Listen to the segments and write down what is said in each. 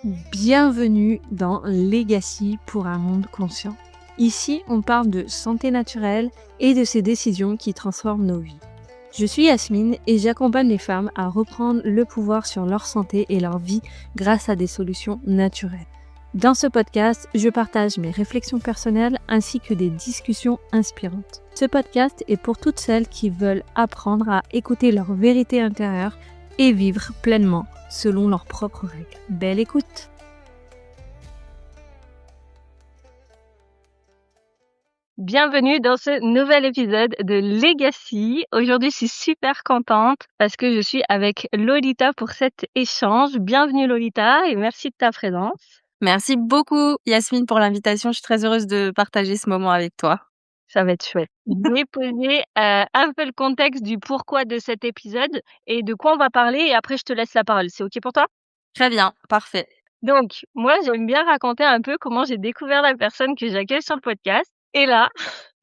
Bienvenue dans Legacy pour un monde conscient. Ici, on parle de santé naturelle et de ces décisions qui transforment nos vies. Je suis Yasmine et j'accompagne les femmes à reprendre le pouvoir sur leur santé et leur vie grâce à des solutions naturelles. Dans ce podcast, je partage mes réflexions personnelles ainsi que des discussions inspirantes. Ce podcast est pour toutes celles qui veulent apprendre à écouter leur vérité intérieure et vivre pleinement selon leurs propres règles. Belle écoute! Bienvenue dans ce nouvel épisode de Legacy. Aujourd'hui, je suis super contente parce que je suis avec Lolita pour cet échange. Bienvenue Lolita et merci de ta présence. Merci beaucoup Yasmine pour l'invitation. Je suis très heureuse de partager ce moment avec toi. Ça va être chouette. Je vais poser un peu le contexte du pourquoi de cet épisode et de quoi on va parler et après je te laisse la parole. C'est OK pour toi? Très bien, parfait. Donc, moi, j'aime bien raconter un peu comment j'ai découvert la personne que j'accueille sur le podcast. Et là,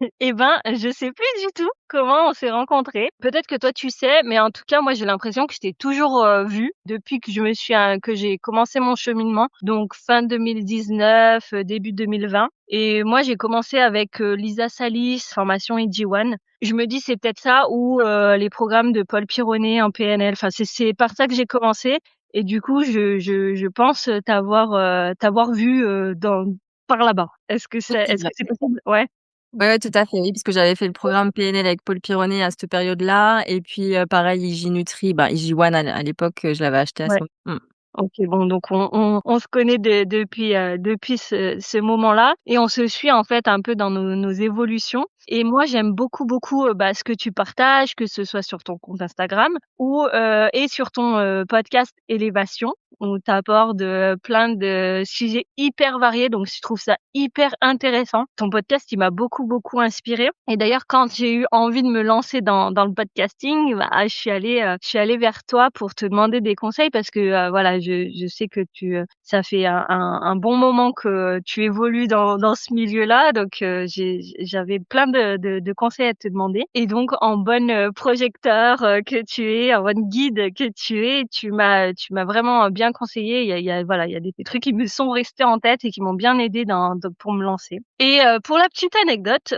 je sais plus du tout comment on s'est rencontrés. Peut-être que toi tu sais, mais en tout cas, moi j'ai l'impression que je t'ai toujours vue depuis que que j'ai commencé mon cheminement, donc fin 2019, début 2020. Et moi j'ai commencé avec Lisa Salis, formation EG1. Je me dis c'est peut-être ça ou les programmes de Paul Pironnet en PNL. Enfin c'est par ça que j'ai commencé. Et du coup, je pense t'avoir vu par là-bas. Est-ce que c'est possible? Ouais. Ouais, tout à fait, oui, parce que j'avais fait le programme PNL avec Paul Pironnet à cette période-là. Et puis, pareil, IG Nutri, IG One à l'époque, je l'avais acheté à ce Ouais. moment. OK, bon, donc on se connaît depuis ce moment-là et on se suit en fait un peu dans nos évolutions. Et moi, j'aime beaucoup ce que tu partages, que ce soit sur ton compte Instagram ou et sur ton podcast Élévation où tu abordes plein de sujets hyper variés. Donc, je trouve ça hyper intéressant. Ton podcast, il m'a beaucoup inspirée. Et d'ailleurs, quand j'ai eu envie de me lancer dans le podcasting, je suis allée vers toi pour te demander des conseils parce que voilà, je sais que ça fait un bon moment que tu évolues dans ce milieu-là, donc j'avais plein de conseils à te demander. Et donc en bonne projecteur que tu es, en bonne guide que tu es, tu m'as vraiment bien conseillé. Il y a des trucs qui me sont restés en tête et qui m'ont bien aidé pour me lancer. Et pour la petite anecdote,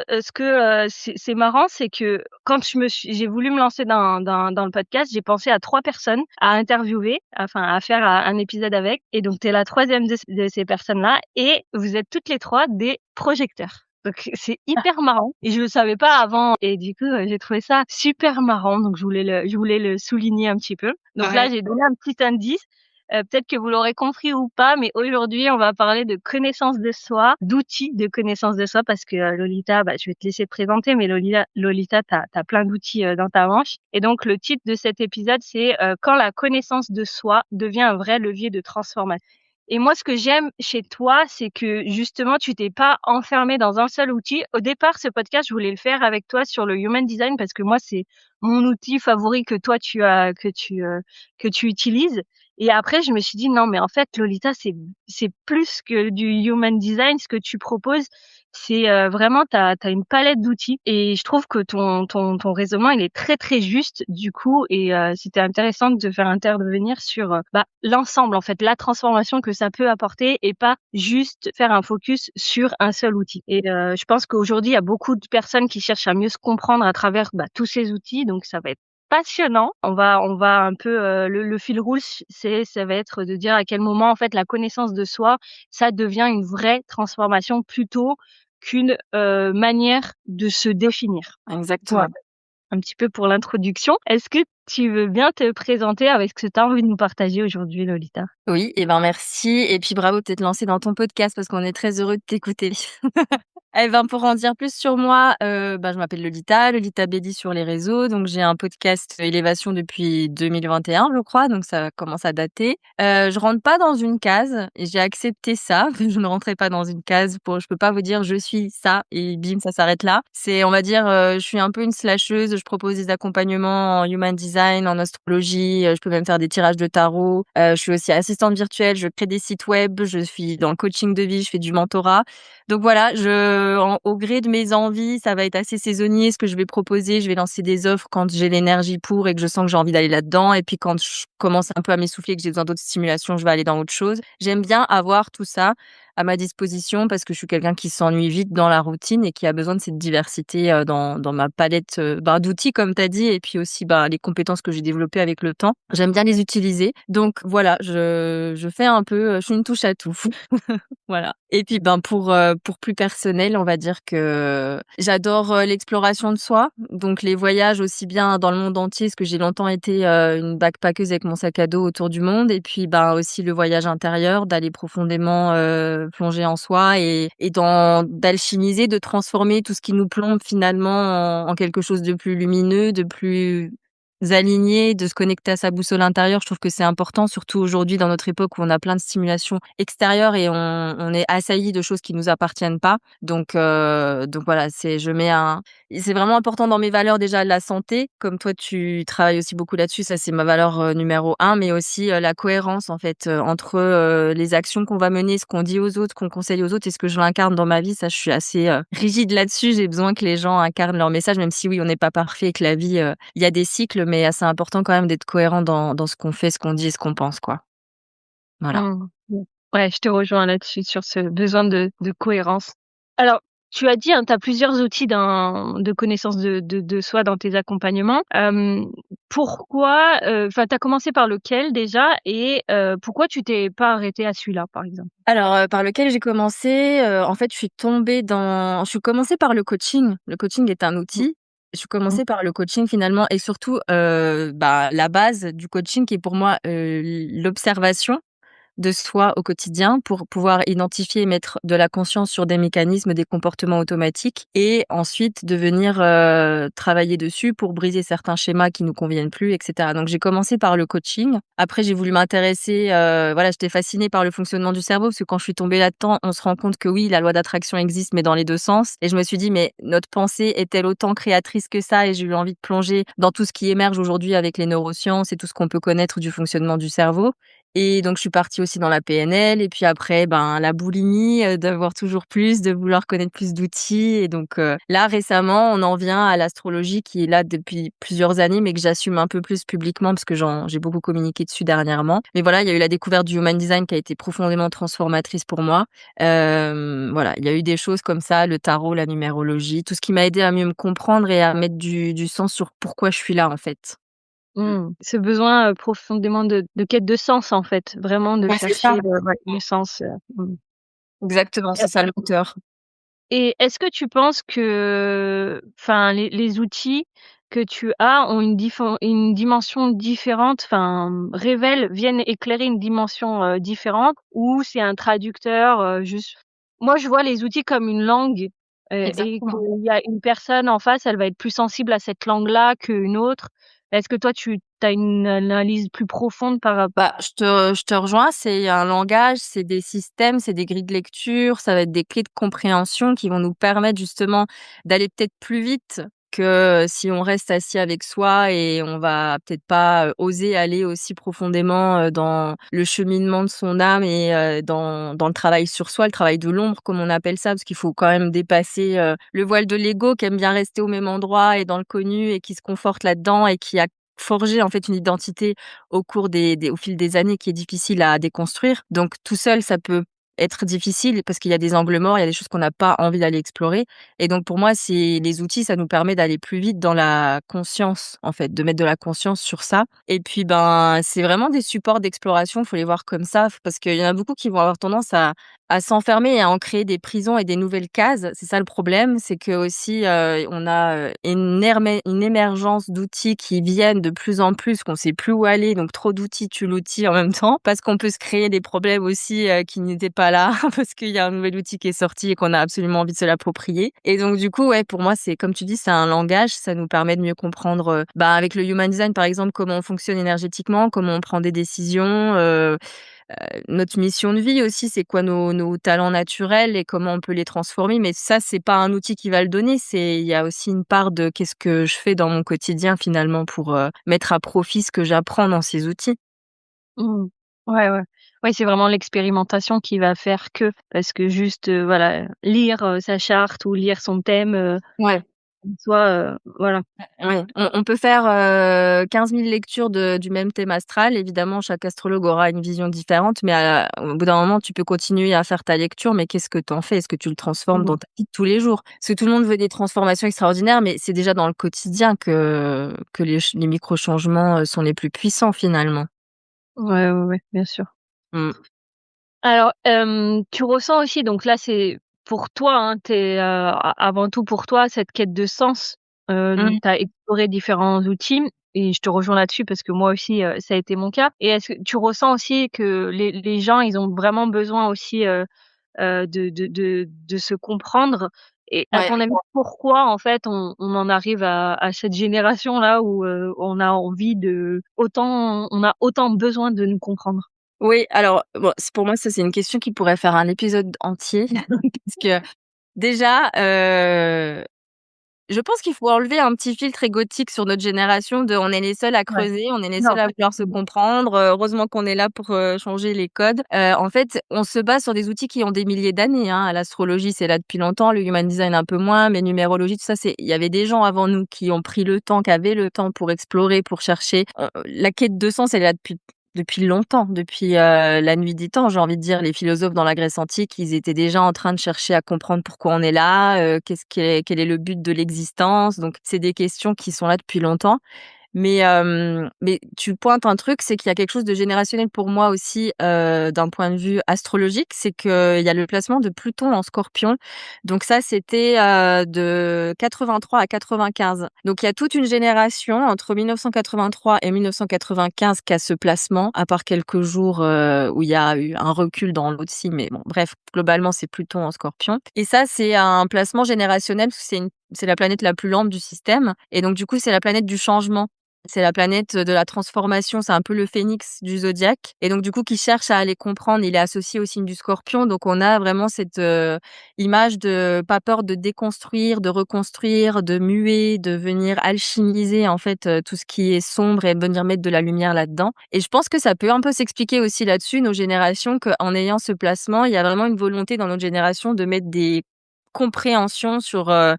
c'est marrant, c'est que quand j'ai voulu me lancer dans le podcast, j'ai pensé à 3 personnes à interviewer, enfin à faire un épisode avec. Et donc, tu es la 3e de ces personnes-là et vous êtes toutes les 3 des projecteurs. Donc, c'est hyper marrant et je le savais pas avant. Et du coup, j'ai trouvé ça super marrant. Donc, je voulais le souligner un petit peu. Donc là, j'ai donné un petit indice. Peut-être que vous l'aurez compris ou pas, mais aujourd'hui, on va parler de connaissance de soi, d'outils de connaissance de soi, parce que Lolita, je vais te laisser te présenter, mais Lolita, t'as plein d'outils dans ta manche. Et donc, le titre de cet épisode, c'est quand la connaissance de soi devient un vrai levier de transformation. Et moi, ce que j'aime chez toi, c'est que justement, tu t'es pas enfermé dans un seul outil. Au départ, ce podcast, je voulais le faire avec toi sur le Human Design parce que moi, c'est mon outil favori que toi que tu utilises. Et après, je me suis dit non, mais en fait, Lolita, c'est plus que du Human Design. Ce que tu proposes, c'est vraiment t'as une palette d'outils. Et je trouve que ton raisonnement, il est très juste du coup. Et c'était intéressant de te faire intervenir sur l'ensemble, en fait, la transformation que ça peut apporter et pas juste faire un focus sur un seul outil. Et je pense qu'aujourd'hui, il y a beaucoup de personnes qui cherchent à mieux se comprendre à travers tous ces outils. Donc, ça va être passionnant. On va un peu le fil rouge, ça va être de dire à quel moment en fait la connaissance de soi, ça devient une vraie transformation plutôt qu'une manière de se définir. Exactement. Voilà, un petit peu pour l'introduction. Est-ce que tu veux bien te présenter avec ce que tu as envie de nous partager aujourd'hui, Lolita? Oui, et merci et puis bravo de t'être lancée dans ton podcast parce qu'on est très heureux de t'écouter. Pour en dire plus sur moi, je m'appelle Lolita Bédi sur les réseaux. Donc j'ai un podcast Élévation depuis 2021, je crois, donc ça commence à dater. Je rentre pas dans une case et j'ai accepté ça, que je ne rentrais pas dans une case je peux pas vous dire je suis ça et bim, ça s'arrête là. C'est, on va dire, je suis un peu une slasheuse, je propose des accompagnements en human design, en astrologie, je peux même faire des tirages de tarot. Je suis aussi assistante virtuelle, je crée des sites web, je suis dans le coaching de vie, je fais du mentorat. Donc voilà, au gré de mes envies, ça va être assez saisonnier ce que je vais proposer. Je vais lancer des offres quand j'ai l'énergie pour et que je sens que j'ai envie d'aller là-dedans. Et puis quand je commence un peu à m'essouffler, que j'ai besoin d'autres stimulations, je vais aller dans autre chose. J'aime bien avoir tout ça à ma disposition parce que je suis quelqu'un qui s'ennuie vite dans la routine et qui a besoin de cette diversité dans ma palette d'outils, comme tu as dit, et puis aussi les compétences que j'ai développées avec le temps. J'aime bien les utiliser. Donc voilà, je fais un peu, je suis une touche à tout. Voilà. Et puis pour plus personnel, on va dire que j'adore l'exploration de soi, donc les voyages aussi bien dans le monde entier, parce que j'ai longtemps été une backpackeuse avec mon sac à dos autour du monde, et puis aussi le voyage intérieur, d'aller profondément plonger en soi et d'alchimiser, de transformer tout ce qui nous plombe finalement en quelque chose de plus lumineux, de plus aligné, de se connecter à sa boussole intérieure. Je trouve que c'est important, surtout aujourd'hui dans notre époque où on a plein de stimulations extérieures et on est assailli de choses qui nous appartiennent pas. Donc voilà, c'est vraiment important dans mes valeurs déjà la santé. Comme toi, tu travailles aussi beaucoup là-dessus. Ça, c'est ma valeur numéro 1, mais aussi la cohérence en fait entre les actions qu'on va mener, ce qu'on dit aux autres, qu'on conseille aux autres et ce que je l'incarne dans ma vie. Ça, je suis assez rigide là-dessus. J'ai besoin que les gens incarnent leur message, même si oui, on n'est pas parfait et que la vie, il y a des cycles, mais c'est important quand même d'être cohérent dans ce qu'on fait, ce qu'on dit et ce qu'on pense, quoi. Voilà. Mmh. Mmh. Ouais, je te rejoins là-dessus, sur ce besoin de cohérence. Alors, tu as dit, hein, tu as plusieurs outils de connaissance de soi dans tes accompagnements. Pourquoi, enfin, tu as commencé par lequel déjà et pourquoi tu t'es pas arrêtée à celui-là, par exemple? Alors, par lequel j'ai commencé, en fait, je suis commencée par le coaching. Le coaching est un Mmh. outil. Je suis Mmh. commencée par le coaching finalement et surtout, la base du coaching qui est pour moi, l'observation de soi au quotidien pour pouvoir identifier et mettre de la conscience sur des mécanismes, des comportements automatiques et ensuite de venir travailler dessus pour briser certains schémas qui nous conviennent plus, etc. Donc j'ai commencé par le coaching. Après j'ai voulu m'intéresser, j'étais fascinée par le fonctionnement du cerveau parce que quand je suis tombée là-dedans, on se rend compte que oui, la loi d'attraction existe mais dans les deux sens. Et je me suis dit mais notre pensée est-elle autant créatrice que ça? Et j'ai eu envie de plonger dans tout ce qui émerge aujourd'hui avec les neurosciences et tout ce qu'on peut connaître du fonctionnement du cerveau. Et donc je suis partie aussi dans la PNL et puis après, la boulimie, d'avoir toujours plus, de vouloir connaître plus d'outils et donc là récemment, on en vient à l'astrologie qui est là depuis plusieurs années, mais que j'assume un peu plus publiquement parce que j'ai beaucoup communiqué dessus dernièrement. Mais voilà, il y a eu la découverte du Human Design qui a été profondément transformatrice pour moi. Voilà, il y a eu des choses comme ça, le tarot, la numérologie, tout ce qui m'a aidé à mieux me comprendre et à mettre du sens sur pourquoi je suis là en fait. Mmh. Mmh. Ce besoin, profondément de quête de sens, en fait, vraiment de Ouais, c'est ça. chercher le sens, mmh. Exactement, c'est ça le moteur. Et est-ce que tu penses que, enfin, les outils que tu as ont une dimension différente, enfin, viennent éclairer une dimension, différente ou c'est un traducteur, juste? Moi, je vois les outils comme une langue, et Exactement. qu'il y a une personne en face, elle va être plus sensible à cette langue-là qu'une autre. Est-ce que toi, tu as une analyse plus profonde par rap Je te rejoins, c'est un langage, c'est des systèmes, c'est des grilles de lecture, ça va être des clés de compréhension qui vont nous permettre justement d'aller peut-être plus vite que si on reste assis avec soi et on va peut-être pas oser aller aussi profondément dans le cheminement de son âme et dans le travail sur soi, le travail de l'ombre comme on appelle ça, parce qu'il faut quand même dépasser le voile de l'ego qui aime bien rester au même endroit et dans le connu et qui se conforte là-dedans et qui a forgé en fait une identité au fil des années qui est difficile à déconstruire. Donc tout seul, ça peut être difficile parce qu'il y a des angles morts, il y a des choses qu'on n'a pas envie d'aller explorer. Et donc pour moi, c'est les outils, ça nous permet d'aller plus vite dans la conscience, en fait, de mettre de la conscience sur ça. Et puis c'est vraiment des supports d'exploration, faut les voir comme ça, parce qu'il y en a beaucoup qui vont avoir tendance à s'enfermer et à en créer des prisons et des nouvelles cases. C'est ça le problème, c'est que aussi on a une émergence d'outils qui viennent de plus en plus, qu'on sait plus où aller, donc trop d'outils tue l'outil en même temps, parce qu'on peut se créer des problèmes aussi qui n'étaient pas là, parce qu'il y a un nouvel outil qui est sorti et qu'on a absolument envie de se l'approprier. Et donc du coup, ouais, pour moi, c'est comme tu dis, c'est un langage, ça nous permet de mieux comprendre, avec le Human Design par exemple, comment on fonctionne énergétiquement, comment on prend des décisions. Notre mission de vie aussi, c'est quoi nos talents naturels et comment on peut les transformer. Mais ça, c'est pas un outil qui va le donner. Il y a aussi une part de qu'est-ce que je fais dans mon quotidien finalement pour mettre à profit ce que j'apprends dans ces outils. Mmh. Ouais, ouais. Ouais, c'est vraiment l'expérimentation qui va faire que parce que juste, voilà, lire, sa charte ou lire son thème, Ouais. en soi, voilà. Ouais, on peut faire 15 000 lectures du même thème astral. Évidemment, chaque astrologue aura une vision différente, mais au bout d'un moment, tu peux continuer à faire ta lecture, mais qu'est-ce que tu en fais? Est-ce que tu le transformes Mmh. dans ta vie de tous les jours? Parce que tout le monde veut des transformations extraordinaires, mais c'est déjà dans le quotidien que les micro-changements sont les plus puissants finalement. Ouais, ouais, ouais, bien sûr. Mmh. Alors, tu ressens aussi donc là, c'est pour toi, hein, tu es, avant tout pour toi, cette quête de sens, donc Mmh. tu as exploré différents outils et je te rejoins là-dessus parce que moi aussi, ça a été mon cas et est-ce que tu ressens aussi que les gens, ils ont vraiment besoin aussi, de se comprendre et à Ouais. ton avis, pourquoi en fait on en arrive à cette génération-là où, on a envie de autant on a autant besoin de nous comprendre? Oui, alors bon, pour moi, ça, c'est une question qui pourrait faire un épisode entier parce que déjà, je pense qu'il faut enlever un petit filtre égotique sur notre génération de on est les seuls à Ouais. creuser, on est les Non, seuls à pas du vouloir se tout. comprendre, heureusement qu'on est là pour, changer les codes. En fait, on se base sur des outils qui ont des milliers d'années, hein. L'astrologie, c'est là depuis longtemps, le human design un peu moins, mais numérologie, tout ça, il y avait des gens avant nous qui ont pris le temps, qui avaient le temps pour explorer, pour chercher. La quête de sens, elle est là depuis longtemps, depuis, la nuit des temps, j'ai envie de dire. Les philosophes dans la Grèce antique, ils étaient déjà en train de chercher à comprendre pourquoi on est là, quel est le but de l'existence. Donc c'est des questions qui sont là depuis longtemps. Mais tu pointes un truc, c'est qu'il y a quelque chose de générationnel pour moi aussi, d'un point de vue astrologique, c'est qu'il y a le placement de Pluton en Scorpion. Donc ça, c'était, de 83 à 95. Donc il y a toute une génération entre 1983 et 1995 qui a ce placement, à part quelques jours, où il y a eu un recul dans l'autre signe, mais bon, bref, globalement, c'est Pluton en Scorpion. Et ça, c'est un placement générationnel parce que c'est la planète la plus lente du système et donc du coup, c'est la planète du changement. C'est la planète de la transformation, c'est un peu le phénix du zodiaque et donc du coup qui cherche à aller comprendre. Il est associé au signe du Scorpion, donc on a vraiment cette, image de pas peur de déconstruire, de reconstruire, de muer, de venir alchimiser en fait, tout ce qui est sombre et venir mettre de la lumière là-dedans et je pense que ça peut un peu s'expliquer aussi là-dessus, nos générations, qu'en ayant ce placement, il y a vraiment une volonté dans notre génération de mettre des compréhensions sur, en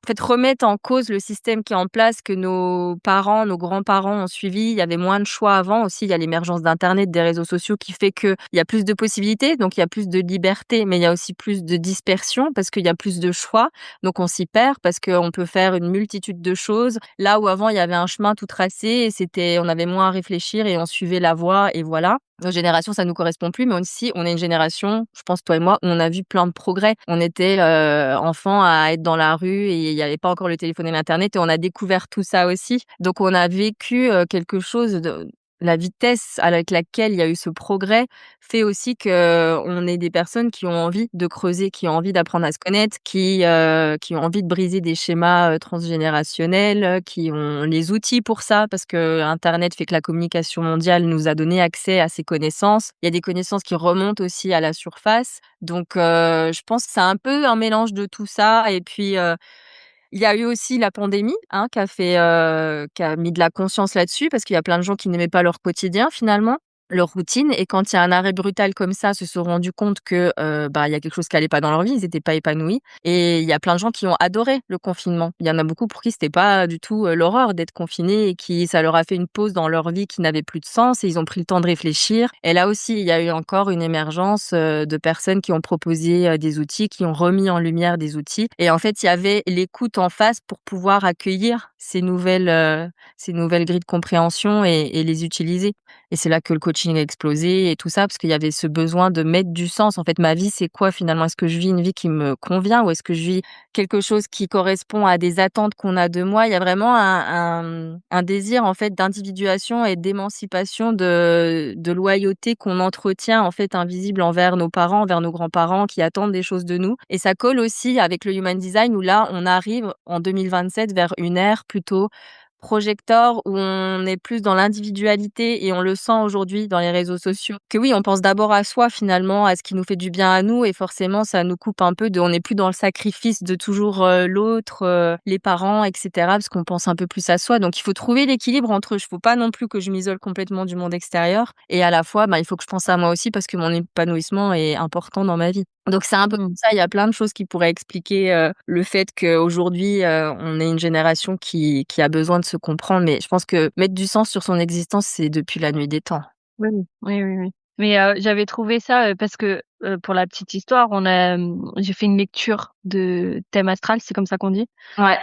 fait, remettre en cause le système qui est en place, que nos parents, nos grands-parents ont suivi. Il y avait moins de choix avant aussi. Il y a l'émergence d'internet, des réseaux sociaux qui fait qu'il y a plus de possibilités, donc il y a plus de liberté, mais il y a aussi plus de dispersion parce qu'il y a plus de choix. Donc on s'y perd parce qu'on peut faire une multitude de choses. Là où avant il y avait un chemin tout tracé et on avait moins à réfléchir et on suivait la voie et voilà. Notre génération, ça nous correspond plus, mais aussi, on est une génération, je pense toi et moi, où on a vu plein de progrès. On était, enfants à être dans la rue et il y avait pas encore le téléphone et l'internet et on a découvert tout ça aussi. Donc on a vécu, quelque chose de la vitesse avec laquelle il y a eu ce progrès fait aussi qu'on est des personnes qui ont envie de creuser, qui ont envie d'apprendre à se connaître, qui ont envie de briser des schémas, transgénérationnels, qui ont les outils pour ça parce que Internet fait que la communication mondiale nous a donné accès à ces connaissances. Il y a des connaissances qui remontent aussi à la surface. Donc je pense que c'est un peu un mélange de tout ça et puis, il y a eu aussi la pandémie, hein, qui a mis de la conscience là-dessus parce qu'il y a plein de gens qui n'aimaient pas leur quotidien finalement, leur routine et quand il y a un arrêt brutal comme ça, se sont rendus compte que, bah, il y a quelque chose qui allait pas dans leur vie, ils étaient pas épanouis et il y a plein de gens qui ont adoré le confinement. Il y en a beaucoup pour qui c'était pas du tout, l'horreur d'être confinés et qui ça leur a fait une pause dans leur vie qui n'avait plus de sens et ils ont pris le temps de réfléchir et là aussi, il y a eu encore une émergence, de personnes qui ont proposé, des outils, qui ont remis en lumière des outils et en fait, il y avait l'écoute en face pour pouvoir accueillir ces nouvelles grilles de compréhension et les utiliser et c'est là que le coaching a explosé et tout ça, parce qu'il y avait ce besoin de mettre du sens. En fait, ma vie, c'est quoi finalement? Est-ce que je vis une vie qui me convient ou est-ce que je vis quelque chose qui correspond à des attentes qu'on a de moi? Il y a vraiment un désir en fait d'individuation et d'émancipation, de loyauté qu'on entretient en fait invisible envers nos parents, envers nos grands-parents qui attendent des choses de nous. Et ça colle aussi avec le human design où là, on arrive en 2027 vers une ère plutôt projecteur où on est plus dans l'individualité et on le sent aujourd'hui dans les réseaux sociaux. Que oui, on pense d'abord à soi finalement, à ce qui nous fait du bien à nous et forcément ça nous coupe un peu on n'est plus dans le sacrifice de toujours l'autre, les parents, etc. parce qu'on pense un peu plus à soi. Donc il faut trouver l'équilibre entre eux. Il faut pas non plus que je m'isole complètement du monde extérieur et à la fois, il faut que je pense à moi aussi parce que mon épanouissement est important dans ma vie. Donc c'est un peu Mmh. ça, il y a plein de choses qui pourraient expliquer, le fait qu'aujourd'hui, on est une génération qui a besoin de se comprendre, mais je pense que mettre du sens sur son existence, c'est depuis la nuit des temps. Oui, oui, oui, oui. Mais j'avais trouvé ça, parce que, pour la petite histoire, j'ai fait une lecture de thème astral, c'est comme ça qu'on dit? Ouais.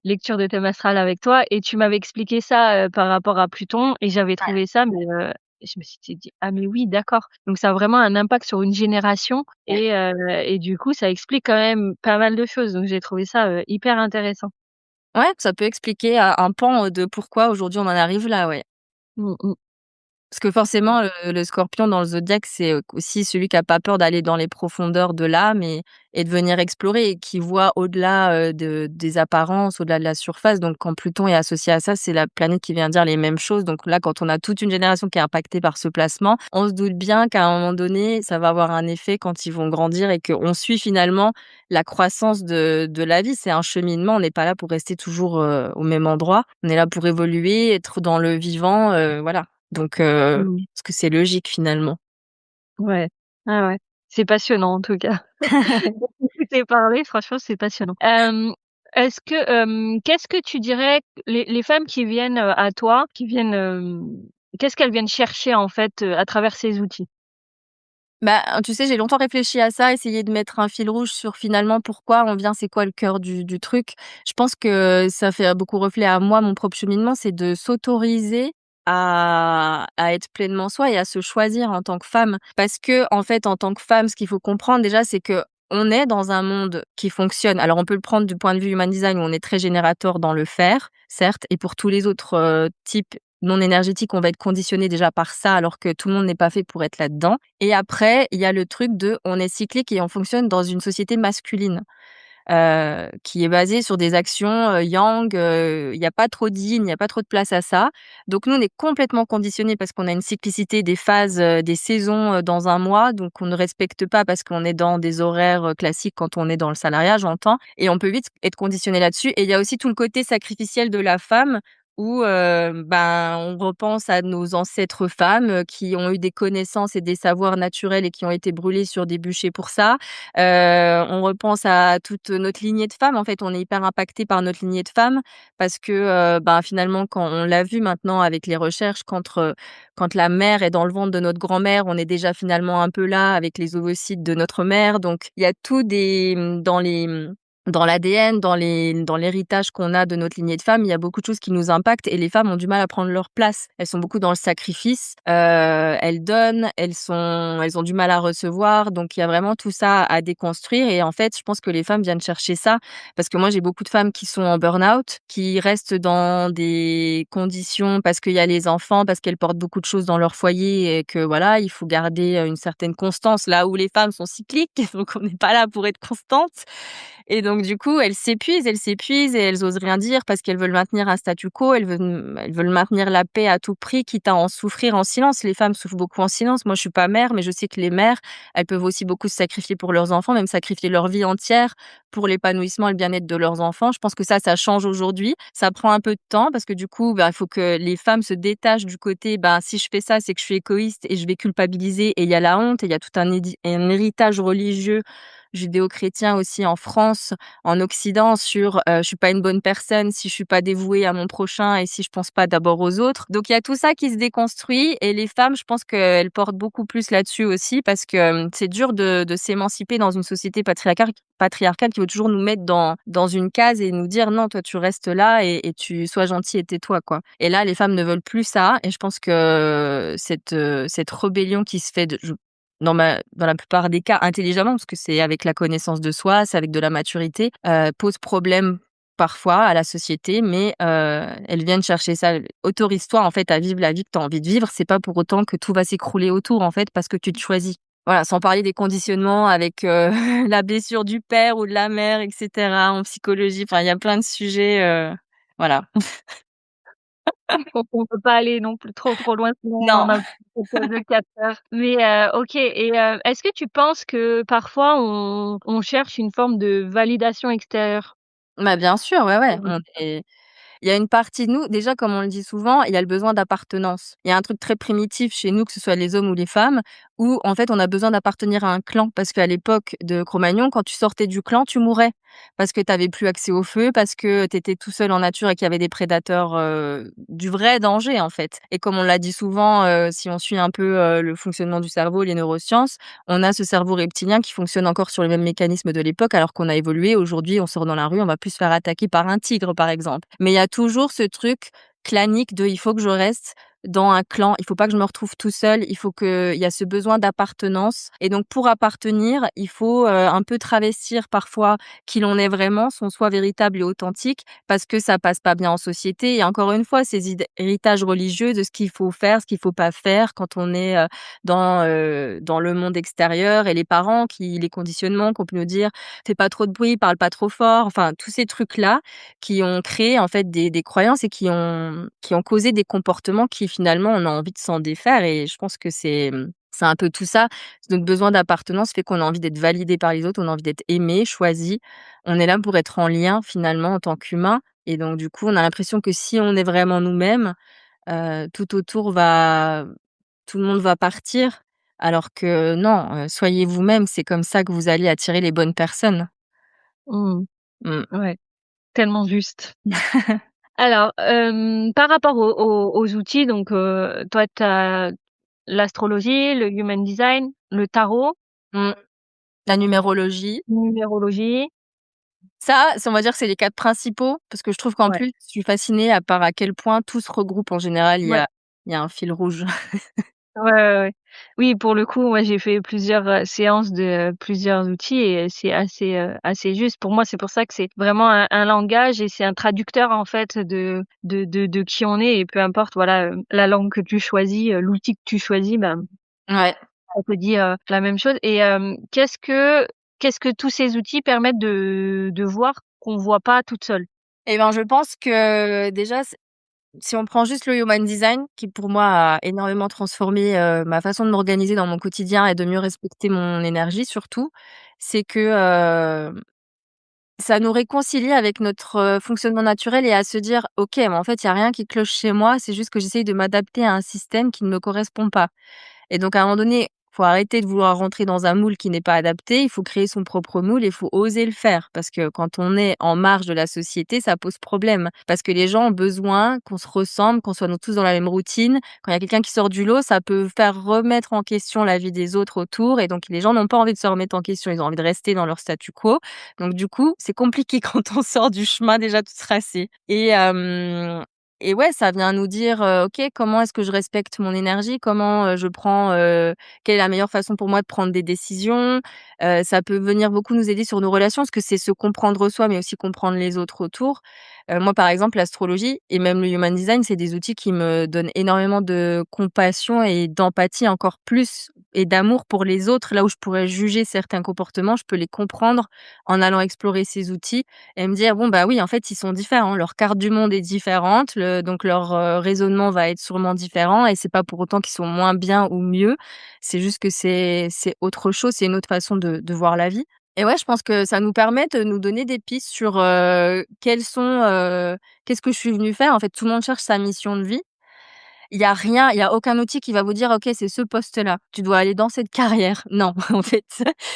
Lecture de thème astral avec toi et tu m'avais expliqué ça, par rapport à Pluton et j'avais Ouais. trouvé ça mais je me suis dit: «Ah mais oui, d'accord». Donc ça a vraiment un impact sur une génération et du coup, ça explique quand même pas mal de choses. Donc j'ai trouvé ça, hyper intéressant. Ouais, ça peut expliquer un pan, de pourquoi aujourd'hui on en arrive là, ouais. Mmh mh. Parce que forcément, le scorpion dans le zodiaque, c'est, aussi celui qui a pas peur d'aller dans les profondeurs de l'âme et de venir explorer et qui voit au-delà, des apparences, au-delà de la surface. Donc quand Pluton est associé à ça, c'est la planète qui vient dire les mêmes choses. Donc là, quand on a toute une génération qui est impactée par ce placement, on se doute bien qu'à un moment donné, ça va avoir un effet quand ils vont grandir et qu'on suit finalement la croissance de la vie. C'est un cheminement, on n'est pas là pour rester toujours, au même endroit. On est là pour évoluer, être dans le vivant, voilà. Donc Mmh. parce que c'est logique finalement. Ouais. Ah ouais. C'est passionnant en tout cas. T'écouter parler, franchement, c'est passionnant. Qu'est-ce que tu dirais les femmes qui viennent, à toi, qu'est-ce qu'elles viennent chercher en fait, à travers ces outils? Tu sais, j'ai longtemps réfléchi à ça, essayer de mettre un fil rouge sur finalement pourquoi on vient, c'est quoi le cœur du truc. Je pense que ça fait beaucoup reflet à moi, mon propre cheminement, c'est de s'autoriser à être pleinement soi et à se choisir en tant que femme. Parce que en fait, en tant que femme, ce qu'il faut comprendre déjà, c'est que on est dans un monde qui fonctionne. Alors on peut le prendre du point de vue human design où on est très générateur dans le faire, certes, et pour tous les autres, types non énergétiques, on va être conditionné déjà par ça alors que tout le monde n'est pas fait pour être là-dedans. Et après, il y a le truc de on est cyclique et on fonctionne dans une société masculine, qui est basée sur des actions, yang, il y a pas trop de yin, il y a pas trop de place à ça. Donc nous, on est complètement conditionnés parce qu'on a une cyclicité des phases, des saisons, dans un mois, donc on ne respecte pas parce qu'on est dans des horaires, classiques quand on est dans le salariat, j'entends et on peut vite être conditionné là-dessus et il y a aussi tout le côté sacrificiel de la femme où, on repense à nos ancêtres femmes, qui ont eu des connaissances et des savoirs naturels et qui ont été brûlées sur des bûchers pour ça. On repense à toute notre lignée de femmes. En fait, on est hyper impacté par notre lignée de femmes parce que, finalement, quand on l'a vu maintenant avec les recherches, quand la mère est dans le ventre de notre grand-mère, on est déjà finalement un peu là avec les ovocytes de notre mère. Donc il y a tout dans l'ADN, dans l'héritage qu'on a de notre lignée de femmes, il y a beaucoup de choses qui nous impactent et les femmes ont du mal à prendre leur place. Elles sont beaucoup dans le sacrifice, elles donnent, elles ont du mal à recevoir, donc il y a vraiment tout ça à déconstruire et en fait, je pense que les femmes viennent chercher ça parce que moi, j'ai beaucoup de femmes qui sont en burn-out, qui restent dans des conditions parce qu'il y a les enfants, parce qu'elles portent beaucoup de choses dans leur foyer et que voilà, il faut garder, une certaine constance là où les femmes sont cycliques, donc on n'est pas là pour être constante et donc du coup, elles s'épuisent et elles osent rien dire parce qu'elles veulent maintenir un statu quo, elles veulent maintenir la paix à tout prix, quitte à en souffrir en silence. Les femmes souffrent beaucoup en silence. Moi, je suis pas mère, mais je sais que les mères, elles peuvent aussi beaucoup se sacrifier pour leurs enfants, même sacrifier leur vie entière pour l'épanouissement et le bien-être de leurs enfants. Je pense que ça change aujourd'hui. Ça prend un peu de temps parce que du coup, il faut que les femmes se détachent du côté, si je fais ça, c'est que je suis égoïste et je vais culpabiliser et il y a la honte et il y a tout un héritage religieux judéo-chrétien aussi en France, en Occident sur, je suis pas une bonne personne si je suis pas dévouée à mon prochain et si je pense pas d'abord aux autres. Donc il y a tout ça qui se déconstruit et les femmes, je pense qu'elles portent beaucoup plus là-dessus aussi parce que, c'est dur de s'émanciper dans une société patriarcale qui veut toujours nous mettre dans une case et nous dire: «Non, toi tu restes là et tu sois gentil et tais-toi», quoi. Et là, les femmes ne veulent plus ça et je pense que cette rébellion qui se fait dans la plupart des cas intelligemment, parce que c'est avec la connaissance de soi, c'est avec de la maturité, pose problème parfois à la société, mais elles viennent chercher ça. Autorise-toi en fait à vivre la vie que tu as envie de vivre, c'est pas pour autant que tout va s'écrouler autour en fait parce que tu te choisis. Voilà, sans parler des conditionnements avec, la blessure du père ou de la mère et cetera, en psychologie, enfin il y a plein de sujets, voilà. On peut pas aller non plus trop loin, sinon on Non. en a pour de 4 heures. Mais OK et est-ce que tu penses que parfois on cherche une forme de validation extérieure? Bah, bien sûr, ouais, ouais, Mmh. on est il y a une partie de nous déjà comme on le dit souvent, il y a le besoin d'appartenance. Il y a un truc très primitif chez nous, que ce soit les hommes ou les femmes, où en fait on a besoin d'appartenir à un clan. Parce qu'à l'époque de Cro-Magnon, quand tu sortais du clan, tu mourais. Parce que tu avais plus accès au feu, parce que tu étais tout seul en nature et qu'il y avait des prédateurs, du vrai danger en fait. Et comme on l'a dit souvent, si on suit un peu, le fonctionnement du cerveau, les neurosciences, on a ce cerveau reptilien qui fonctionne encore sur les mêmes mécanismes de l'époque alors qu'on a évolué. Aujourd'hui, on sort dans la rue, on va plus se faire attaquer par un tigre, par exemple. Mais il y a toujours ce truc clanique de: «Il faut que je reste dans un clan, il faut pas que je me retrouve tout seul, il faut que» il y a ce besoin d'appartenance et donc pour appartenir, il faut, un peu travestir parfois qui l'on est vraiment, son soi véritable et authentique, parce que ça passe pas bien en société et encore une fois, ces héritages religieux de ce qu'il faut faire, ce qu'il faut pas faire quand on est, dans le monde extérieur et les parents qui les conditionnements qu'on peut nous dire: «Fais pas trop de bruit, parle pas trop fort», enfin tous ces trucs-là qui ont créé en fait des croyances et qui ont causé des comportements qui finalement on a envie de s'en défaire et je pense que c'est un peu tout ça. Notre besoin d'appartenance fait qu'on a envie d'être validé par les autres, on a envie d'être aimé, choisi. On est là pour être en lien finalement en tant qu'humain et donc du coup, on a l'impression que si on est vraiment nous-mêmes, tout autour va tout le monde va partir alors que non, soyez vous-même, c'est comme ça que vous allez attirer les bonnes personnes. Mmh. Mmh. Ouais, tellement juste. Alors, par rapport aux outils donc toi tu as l'astrologie, le human design, le tarot, Mmh. La numérologie. numérologie. Ça, c'est on va dire que c'est les 4 principaux parce que je trouve qu'en Ouais, plus, je suis fascinée à par à quel point tout se regroupe en général, ouais. il y a un fil rouge. Ouais, ouais, ouais. Oui, pour le coup, moi, j'ai fait plusieurs, séances de plusieurs outils et c'est assez juste. Pour moi, c'est pour ça que c'est vraiment un langage et c'est un traducteur, en fait, de qui on est et peu importe, voilà, la langue que tu choisis, l'outil que tu choisis, ben, Ouais. ça te dit, la même chose et qu'est-ce que tous ces outils permettent de voir qu'on voit pas toute seule? Et ben, je pense que déjà, si on prend juste le human design qui pour moi a énormément transformé, ma façon de m'organiser dans mon quotidien et de mieux respecter mon énergie surtout, c'est que, ça nous réconcilie avec notre, fonctionnement naturel et à se dire: «OK, mais en fait, il y a rien qui cloche chez moi, c'est juste que j'essaye de m'adapter à un système qui ne me correspond pas». Et donc à un moment donné, faut arrêter de vouloir rentrer dans un moule qui n'est pas adapté, il faut créer son propre moule et il faut oser le faire. Parce que quand on est en marge de la société, ça pose problème. Parce que les gens ont besoin qu'on se ressemble, qu'on soit nous tous dans la même routine. Quand il y a quelqu'un qui sort du lot, ça peut faire remettre en question la vie des autres autour et donc les gens n'ont pas envie de se remettre en question, ils ont envie de rester dans leur statu quo. Donc du coup, c'est compliqué quand on sort du chemin déjà tout tracé et ouais, ça vient nous dire, «OK, comment est-ce que je respecte mon énergie? Comment, je prends, quelle est la meilleure façon pour moi de prendre des décisions?» Ça peut venir beaucoup nous aider sur nos relations, parce que c'est se comprendre soi, mais aussi comprendre les autres autour. Moi, par exemple, l'astrologie et même le human design, c'est des outils qui me donnent énormément de compassion et d'empathie encore plus et d'amour pour les autres. Là où je pourrais juger certains comportements, je peux les comprendre en allant explorer ces outils et me dire: «Bon, bah, oui, en fait, ils sont différents. Leur carte du monde est différente, donc leur, raisonnement va être sûrement différent et c'est pas pour autant qu'ils sont moins bien ou mieux. C'est juste que c'est autre chose, c'est une autre façon de voir la vie» et ouais, je pense que ça nous permet de nous donner des pistes sur, qu'est-ce que je suis venue faire? En fait, tout le monde cherche sa mission de vie. Il y a aucun outil qui va vous dire: «OK, c'est ce poste-là, tu dois aller dans cette carrière». Non, en fait,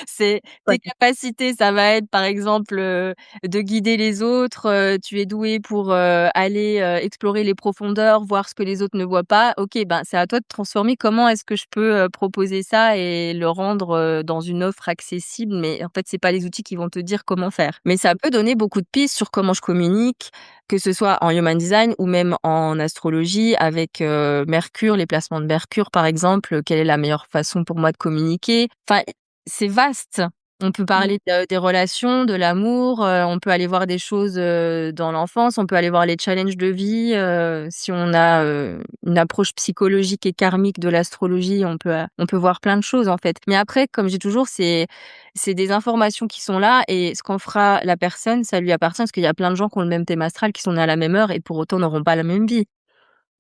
c'est Ouais. tes capacités, ça va être, par exemple, de guider les autres, tu es doué pour, aller, explorer les profondeurs, voir ce que les autres ne voient pas. OK, ben, c'est à toi de transformer. Comment est-ce que je peux, proposer ça et le rendre, dans une offre accessible? Mais en fait, c'est pas les outils qui vont te dire comment faire. Mais ça peut donner beaucoup de pistes sur comment je communique, que ce soit en human design ou même en astrologie avec, Mercure, les placements de Mercure par exemple, quelle est la meilleure façon pour moi de communiquer? Enfin, c'est vaste. On peut Mmh. parler des relations, de l'amour, on peut aller voir des choses, dans l'enfance, on peut aller voir les challenges de vie, si on a, une approche psychologique et karmique de l'astrologie, on peut voir plein de choses en fait. Mais après, comme je dis toujours, c'est des informations qui sont là et ce qu'en fera la personne, ça lui appartient parce qu'il y a plein de gens qui ont le même thème astral, qui sont nés à la même heure et pour autant n'auront pas la même vie.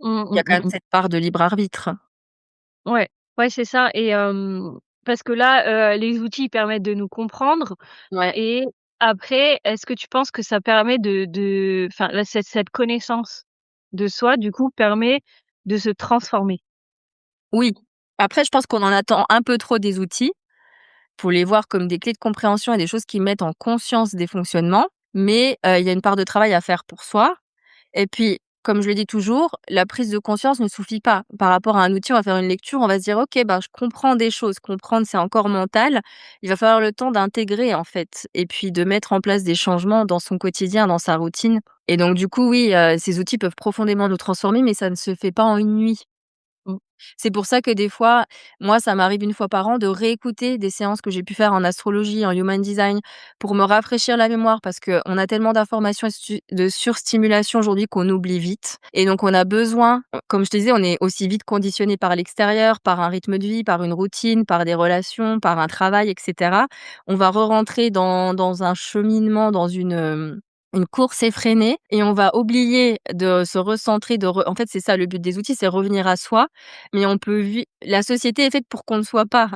Mmh, Il y a mmh, quand même mmh mh. cette part de libre arbitre. Ouais, ouais, c'est ça et parce que là, les outils permettent de nous comprendre Ouais. et après, est-ce que tu penses que ça permet de enfin, là, cette connaissance de soi, du coup, permet de se transformer? Oui. Après, je pense qu'on en attend un peu trop des outils, pour les voir comme des clés de compréhension et des choses qui mettent en conscience des fonctionnements, mais il y a une part de travail à faire pour soi. Et puis, comme je le dis toujours, la prise de conscience ne suffit pas. Par rapport à un outil, on va faire une lecture, on va se dire: «OK, ben, je comprends des choses». Comprendre, c'est encore mental. Il va falloir le temps d'intégrer, en fait, et puis de mettre en place des changements dans son quotidien, dans sa routine. Et donc du coup, oui, ces outils peuvent profondément nous transformer, mais ça ne se fait pas en une nuit. Mmh. C'est pour ça que des fois, moi, ça m'arrive une fois par an de réécouter des séances que j'ai pu faire en astrologie, en human design, pour me rafraîchir la mémoire parce qu'on a tellement d'informations et de surstimulation aujourd'hui qu'on oublie vite. Et donc, on a besoin, comme je te disais, on est aussi vite conditionné par l'extérieur, par un rythme de vie, par une routine, par des relations, par un travail, etc. On va re-rentrer dans un cheminement, dans une course effrénée et on va oublier de se recentrer, en fait, c'est ça le but des outils, c'est revenir à soi, mais on peut vi la société est faite pour qu'on ne soit pas,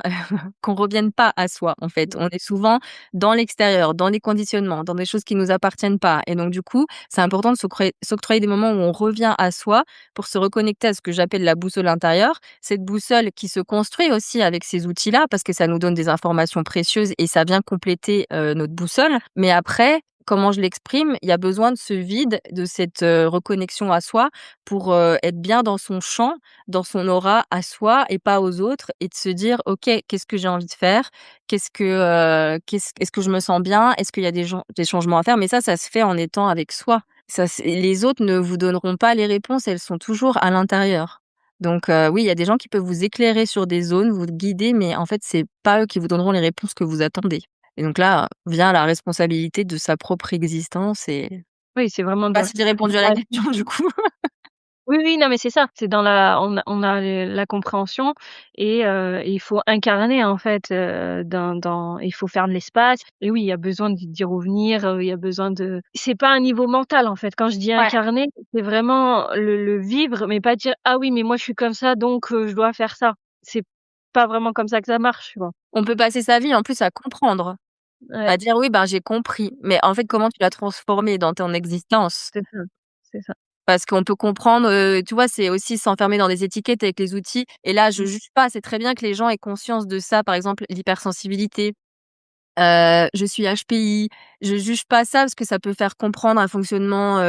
qu'on revienne pas à soi, en fait. On est souvent dans l'extérieur, dans des conditionnements, dans des choses qui nous appartiennent pas et donc du coup, c'est important de s'octroyer des moments où on revient à soi pour se reconnecter à ce que j'appelle la boussole intérieure. Cette boussole qui se construit aussi avec ces outils-là parce que ça nous donne des informations précieuses et ça vient compléter, notre boussole. Mais après, comment je l'exprime, il y a besoin de ce vide, de cette, reconnexion à soi pour, être bien dans son champ, dans son aura à soi et pas aux autres et de se dire: «OK, qu'est-ce que j'ai envie de faire? Est-ce que je me sens bien? Est-ce qu'il y a des changements à faire?» Mais ça se fait en étant avec soi. Ça c'est les autres ne vous donneront pas les réponses, elles sont toujours à l'intérieur. Donc oui, il y a des gens qui peuvent vous éclairer sur des zones, vous guider, mais en fait, c'est pas eux qui vous donneront les réponses que vous attendez. Et donc là, vient la responsabilité de sa propre existence et Oui, c'est vraiment pas si j'ai répondu à la question du coup. oui, oui, non, mais c'est ça, c'est dans la on a la compréhension et il faut incarner en fait, dans il faut faire de l'espace et oui, il y a besoin d'y revenir, il y a besoin de c'est pas un niveau mental en fait. Quand je dis Ouais. incarner, c'est vraiment le vivre, mais pas dire: «Ah oui, mais moi je suis comme ça donc je dois faire ça». C'est pas vraiment comme ça que ça marche, tu vois? On peut passer sa vie en plus à comprendre, Ouais, à dire: «Oui, ben, j'ai compris», mais en fait, comment tu l'as transformé dans ton existence? c'est ça, c'est ça. Parce qu'on peut comprendre, tu vois, c'est aussi s'enfermer dans des étiquettes avec les outils et là, je Mmh. juge pas, c'est très bien que les gens aient conscience de ça, par exemple, l'hypersensibilité. Je suis HPI, je juge pas ça parce que ça peut faire comprendre un fonctionnement,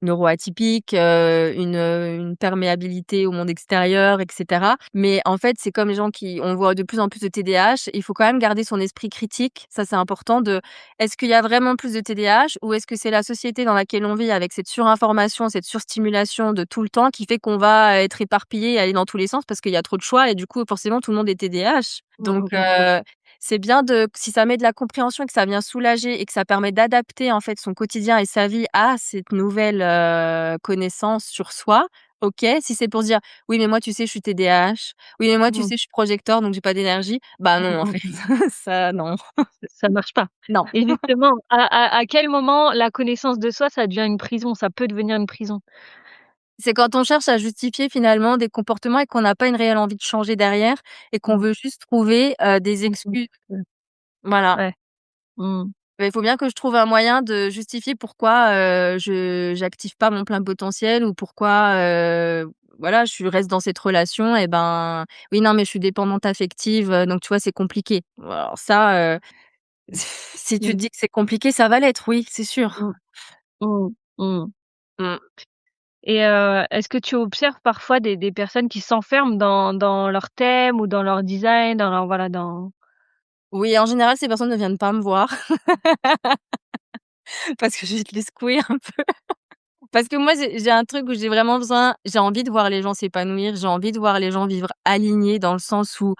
neuroatypique, une perméabilité au monde extérieur et cetera. Mais en fait, c'est comme les gens qui on voit de plus en plus de TDAH, il faut quand même garder son esprit critique. Ça, c'est important de est-ce qu'il y a vraiment plus de TDAH ou est-ce que c'est la société dans laquelle on vit avec cette surinformation, cette surstimulation de tout le temps qui fait qu'on va être éparpillé et aller dans tous les sens parce qu'il y a trop de choix et du coup, forcément, tout le monde est TDAH. Mmh Donc mh, mmh. c'est bien de si ça met de la compréhension et que ça vient soulager et que ça permet d'adapter, en fait, son quotidien et sa vie à cette nouvelle, connaissance sur soi, OK. Si c'est pour se dire: «Oui, mais moi, tu sais, je suis TDAH. Oui, mais moi, tu Mmh. sais, je suis projecteur, donc j'ai pas d'énergie». Bah Mmh non, en mh, fait, mmh. ça non. Ça marche pas Non. et justement, à quel moment la connaissance de soi, ça devient une prison? Ça peut devenir une prison? C'est quand on cherche à justifier finalement des comportements et qu'on n'a pas une réelle envie de changer derrière et qu'on Mmh. veut juste trouver, des Mmh mh. excuses. Voilà. Ouais. Mmh. Bah, il faut bien que je trouve un moyen de justifier pourquoi, je j'active pas mon plein potentiel ou pourquoi, voilà, je reste dans cette relation et ben, oui, non, mais je suis dépendante affective, donc tu vois, c'est compliqué. Alors ça, si tu te Mmh. dis que c'est compliqué, ça va l'être, oui, c'est sûr. Mmh. Mmh. Mmh. Mmh. Et est-ce que tu observes parfois des personnes qui s'enferment dans leur thème ou dans leur design, dans leur voilà, dans Oui, en général, ces personnes ne viennent pas me voir parce que je vais te les secouer un peu. Parce que moi, j'ai un truc où j'ai vraiment besoin j'ai envie de voir les gens s'épanouir, j'ai envie de voir les gens vivre alignés dans le sens où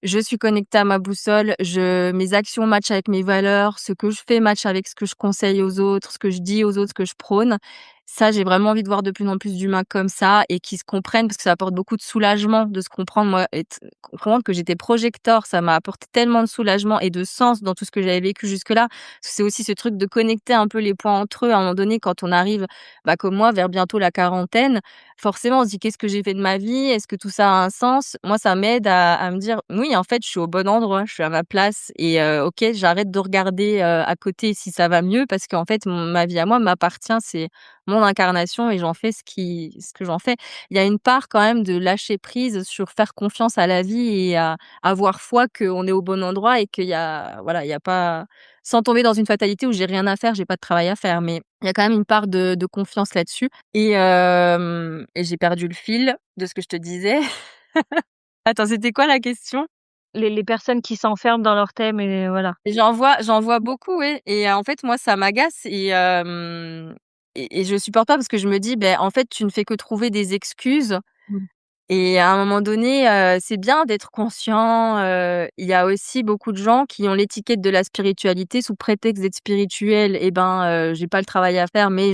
je suis connectée à ma boussole, mes actions matchent avec mes valeurs, ce que je fais match avec ce que je conseille aux autres, ce que je dis aux autres, ce que je prône Ça, j'ai vraiment envie de voir de plus en plus d'humains comme ça et qui se comprennent parce que ça apporte beaucoup de soulagement de se comprendre. Moi, comprendre que j'étais projecteur, ça m'a apporté tellement de soulagement et de sens dans tout ce que j'avais vécu jusque-là. C'est aussi ce truc de connecter un peu les points entre eux. À un moment donné, quand on arrive, bah, comme moi, vers bientôt la quarantaine, forcément, on se dit: «Qu'est-ce que j'ai fait de ma vie? Est-ce que tout ça a un sens?» Moi, ça m'aide à me dire: «Oui, en fait, je suis au bon endroit, je suis à ma place et OK, j'arrête de regarder, à côté si ça va mieux parce qu'en fait, ma vie à moi m'appartient, c'est mon incarnation et j'en fais ce que j'en fais». Il y a une part quand même de lâcher prise sur faire confiance à la vie et à avoir foi qu'on est au bon endroit et qu'il y a voilà, il y a pas sans tomber dans une fatalité où j'ai rien à faire, j'ai pas de travail à faire, mais il y a quand même une part de confiance là-dessus et j'ai perdu le fil de ce que je te disais. Attends, c'était quoi la question? Les personnes qui s'enferment dans leur thème et voilà. J'en vois beaucoup, oui et en fait, moi, ça m'agace et je supporte pas parce que je me dis: «Beh, en fait, tu ne fais que trouver des excuses Mmh. et à un moment donné, c'est bien d'être conscient». Il y a aussi beaucoup de gens qui ont l'étiquette de la spiritualité sous prétexte d'être spirituel et ben, j'ai pas le travail à faire mais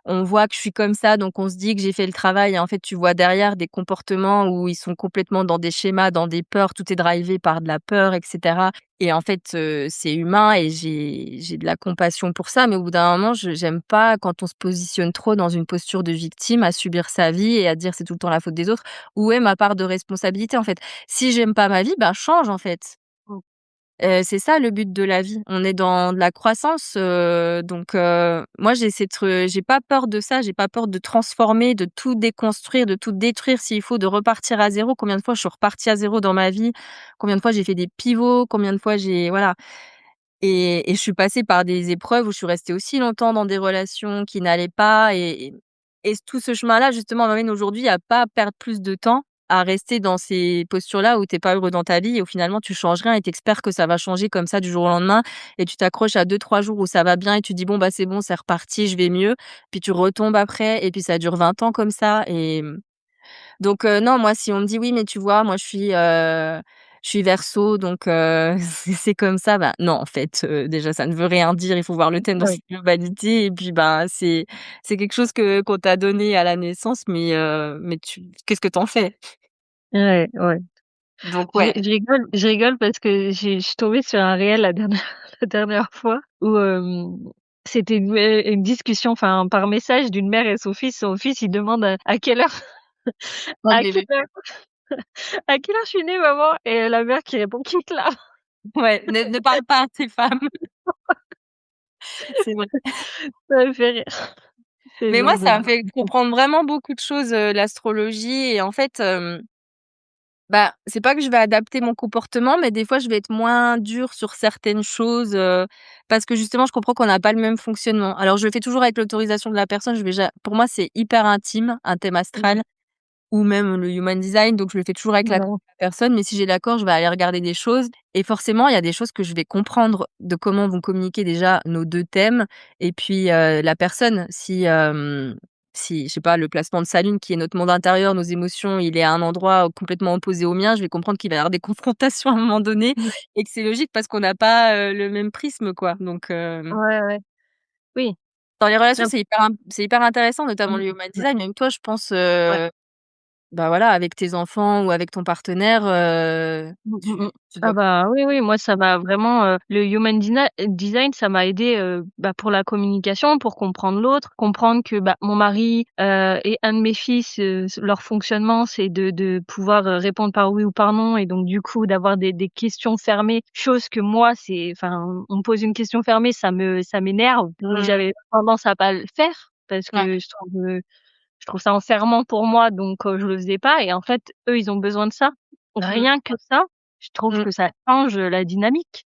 on voit que je suis comme ça donc on se dit que j'ai fait le travail et en fait, tu vois derrière des comportements où ils sont complètement dans des schémas, dans des peurs, tout est drivé par de la peur et cetera et en fait, c'est humain et j'ai de la compassion pour ça mais au bout d'un moment, je j'aime pas quand on se positionne trop dans une posture de victime, à subir sa vie et à dire: «C'est tout le temps la faute des autres». Où est ma part de responsabilité, en fait? Si j'aime pas ma vie, ben change, en fait. Mmh. C'est ça le but de la vie. On est dans de la croissance, donc moi j'ai pas peur de ça, j'ai pas peur de transformer, de tout déconstruire, de tout détruire s'il faut, de repartir à zéro. Combien de fois je suis repartie à zéro dans ma vie? Combien de fois j'ai fait des pivots? Combien de fois j'ai voilà et je suis passée par des épreuves où je suis restée aussi longtemps dans des relations qui n'allaient pas et tout ce chemin-là, justement, m'amène aujourd'hui à pas perdre plus de temps à rester dans ces postures-là où tu es pas heureux dans ta vie et où finalement tu changes rien et tu espères que ça va changer comme ça du jour au lendemain et tu t'accroches à 2 3 jours où ça va bien et tu dis: «Bon, bah, c'est bon, c'est reparti, je vais mieux». Puis tu retombes après et puis ça dure 20 ans comme ça donc non, moi, si on me dit: «Oui, mais tu vois, moi, je suis Verseau, donc c'est comme ça», bah, non, en fait, déjà, ça ne veut rien dire. Il faut voir le thème dans sa Ouais, globalité et puis, bah, c'est quelque chose que qu'on t'a donné à la naissance, mais tu qu'est-ce que tu en fais? ouais, ouais. Donc ouais. Je rigole parce que je suis tombée sur un réel la dernière la dernière fois où, c'était une discussion, enfin, par message d'une mère et son fils. Son fils, il demande, «À quelle heure Moi, je à l'ai quelle vu. heure à quelle heure je suis née maman?» et la mère qui répond: «Quitte là». Ouais, ne parle pas à tes femmes. C'est vrai. Ça me fait rire. C'est Mais moi, genre de ça me fait comprendre vraiment beaucoup de choses, l'astrologie et en fait, bah, c'est pas que je vais adapter mon comportement, mais des fois, je vais être moins dure sur certaines choses, parce que justement, je comprends qu'on n'a pas le même fonctionnement. Alors, je le fais toujours avec l'autorisation de la personne. Je vais ja Pour moi, c'est hyper intime, un thème astral ou même le human design, donc je le fais toujours avec la non. personne. Mais si j'ai l'accord, je vais aller regarder des choses et forcément, il y a des choses que je vais comprendre de comment vont communiquer déjà nos 2 thèmes et puis, la personne. Si, je sais pas, le placement de sa lune qui est notre monde intérieur, nos émotions, il est à un endroit complètement opposé au mien, je vais comprendre qu'il va y avoir des confrontations à un moment donné Mmh. et que c'est logique parce qu'on n'a pas, le même prisme, quoi. Donc, Ouais, ouais. Oui. dans les relations, Non. c'est hyper intéressant, notamment Mmh. le human Ouais, design. Même toi, je pense, ouais. bah, voilà, avec tes enfants ou avec ton partenaire, Mmh, mmh mh. tu Ah dois bah, oui, oui, moi ça m'a vraiment, le human design, ça m'a aidé bah, pour la communication, pour comprendre l'autre, comprendre que, bah, mon mari, et un de mes fils, leur fonctionnement, c'est de pouvoir, répondre par oui ou par non et donc du coup d'avoir des questions fermées, chose que moi c'est enfin, on me pose une question fermée, ça m'énerve et mmh, j'avais tendance à pas le faire parce ouais, que je trouve ça enfermant pour moi donc je le faisais pas et en fait, eux, ils ont besoin de ça. mmh, Rien que ça, je trouve mmh que ça change, la dynamique,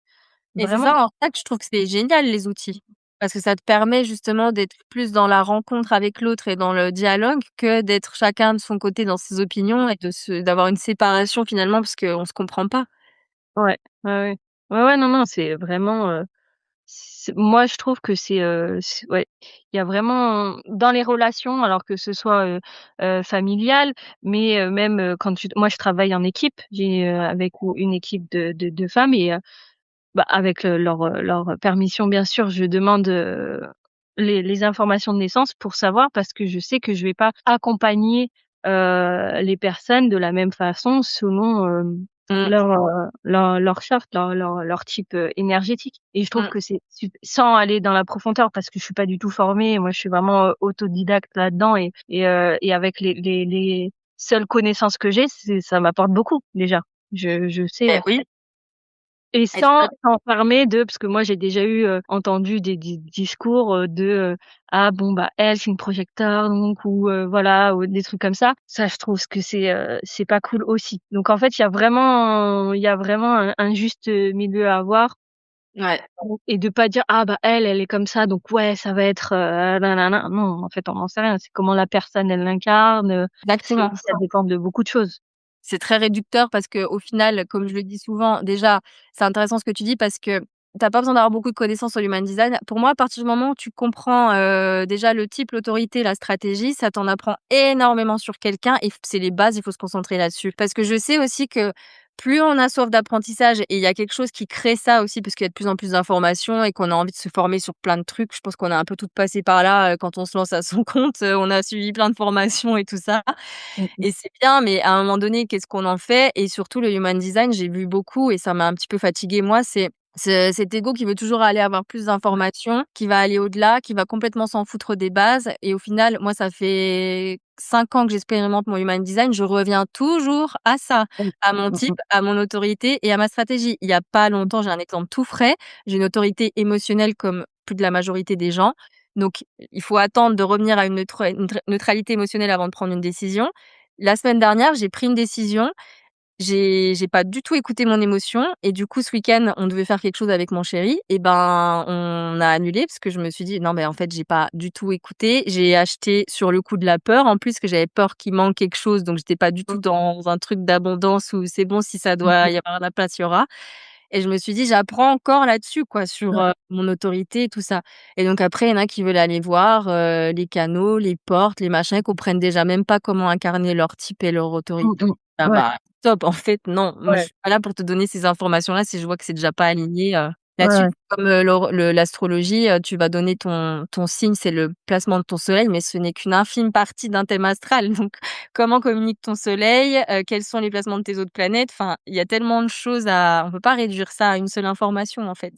et c'est vraiment. ça, en fait, je trouve que c'est génial les outils. Parce que ça te permet justement d'être plus dans la rencontre avec l'autre et dans le dialogue que d'être chacun de son côté dans ses opinions et d'avoir une séparation finalement parce qu'on se comprend pas. Ouais, ouais, ouais. Ouais, ouais, non, non, c'est vraiment, moi, je trouve que c'est ouais, il y a vraiment dans les relations, alors que ce soit, familial, mais même, quand tu moi, je travaille en équipe, j'ai, avec une équipe de femmes et bah, avec, leur permission, bien sûr, je demande, les informations de naissance pour savoir, parce que je sais que je vais pas accompagner les personnes de la même façon selon Mmh, leur charte, leur type énergétique. Et je trouve mmh. que c'est sans aller dans la profondeur, parce que je suis pas du tout formée. Moi, je suis vraiment autodidacte là-dedans, et avec les seules connaissances que j'ai, ça m'apporte beaucoup déjà. Je sais. Et oui, Et et c'est sans vrai s'enfermer parce que moi j'ai déjà eu, entendu des discours, «Ah bon, bah, elle c'est une projecteur donc», ou voilà, ou des trucs comme ça. Ça, je trouve que c'est pas cool aussi. Donc en fait, il y a vraiment un juste milieu à avoir, ouais, et de pas dire: «Ah bah, elle est comme ça donc ouais, ça va être, nanana». Non, en fait, on n'en sait rien. C'est comment la personne elle l'incarne, exactement. ça dépend de beaucoup de choses. C'est très réducteur parce qu'au final, comme je le dis souvent, déjà, c'est intéressant ce que tu dis parce que tu as pas besoin d'avoir beaucoup de connaissances sur l'human design. Pour moi, à partir du moment où tu comprends, déjà le type, l'autorité, la stratégie, ça t'en apprend énormément sur quelqu'un et c'est les bases, il faut se concentrer là-dessus. Parce que je sais aussi que plus on a soif d'apprentissage et il y a quelque chose qui crée ça aussi parce qu'il y a de plus en plus d'informations et qu'on a envie de se former sur plein de trucs. Je pense qu'on a un peu toutes passé par là, quand on se lance à son compte, on a suivi plein de formations et tout ça. Mmh mh. Et c'est bien, mais à un moment donné, qu'est-ce qu'on en fait? Et surtout le human design, j'ai vu beaucoup et ça m'a un petit peu fatiguée moi, c'est cet ego qui veut toujours aller avoir plus d'informations, qui va aller au-delà, qui va complètement s'en foutre des bases et au final, moi ça fait 5 ans que j'expérimente mon human design, je reviens toujours à ça, Mmh. à mon Mmh type, mh. à mon autorité et à ma stratégie. Il y a pas longtemps, j'ai un exemple tout frais, j'ai une autorité émotionnelle comme plus de la majorité des gens, donc il faut attendre de revenir à une neutralité émotionnelle avant de prendre une décision. La semaine dernière, j'ai pris une décision, j'ai pas du tout écouté mon émotion et du coup, ce week-end, on devait faire quelque chose avec mon chéri et ben, on a annulé parce que je me suis dit: «Non, mais en fait, j'ai pas du tout écouté». J'ai acheté sur le coup de la peur, en plus que j'avais peur qu'il manque quelque chose, donc j'étais pas du tout dans un truc d'abondance où c'est bon, si ça Mmh doit mh. y avoir de la place, il y aura. Et je me suis dit: «J'apprends encore là-dessus quoi, sur, Ouais. mon autorité et tout ça» et donc après, il y en a qui veulent aller voir, les canaux, les portes, les machins, comprennent déjà même pas comment incarner leur type et leur autorité. Mmh mh. Ah Ouais, bah, top, en fait, non. Moi, je ouais, suis pas là pour te donner ces informations-là si je vois que c'est déjà pas aligné, ouais, là-dessus. ouais. Comme, l'astrologie, tu vas donner ton signe, c'est le placement de ton soleil, mais ce n'est qu'une infime partie d'un thème astral. Donc comment communique ton soleil? Quels sont les placements de tes autres planètes? Enfin, il y a tellement de choses à on peut pas réduire ça à une seule information, en fait.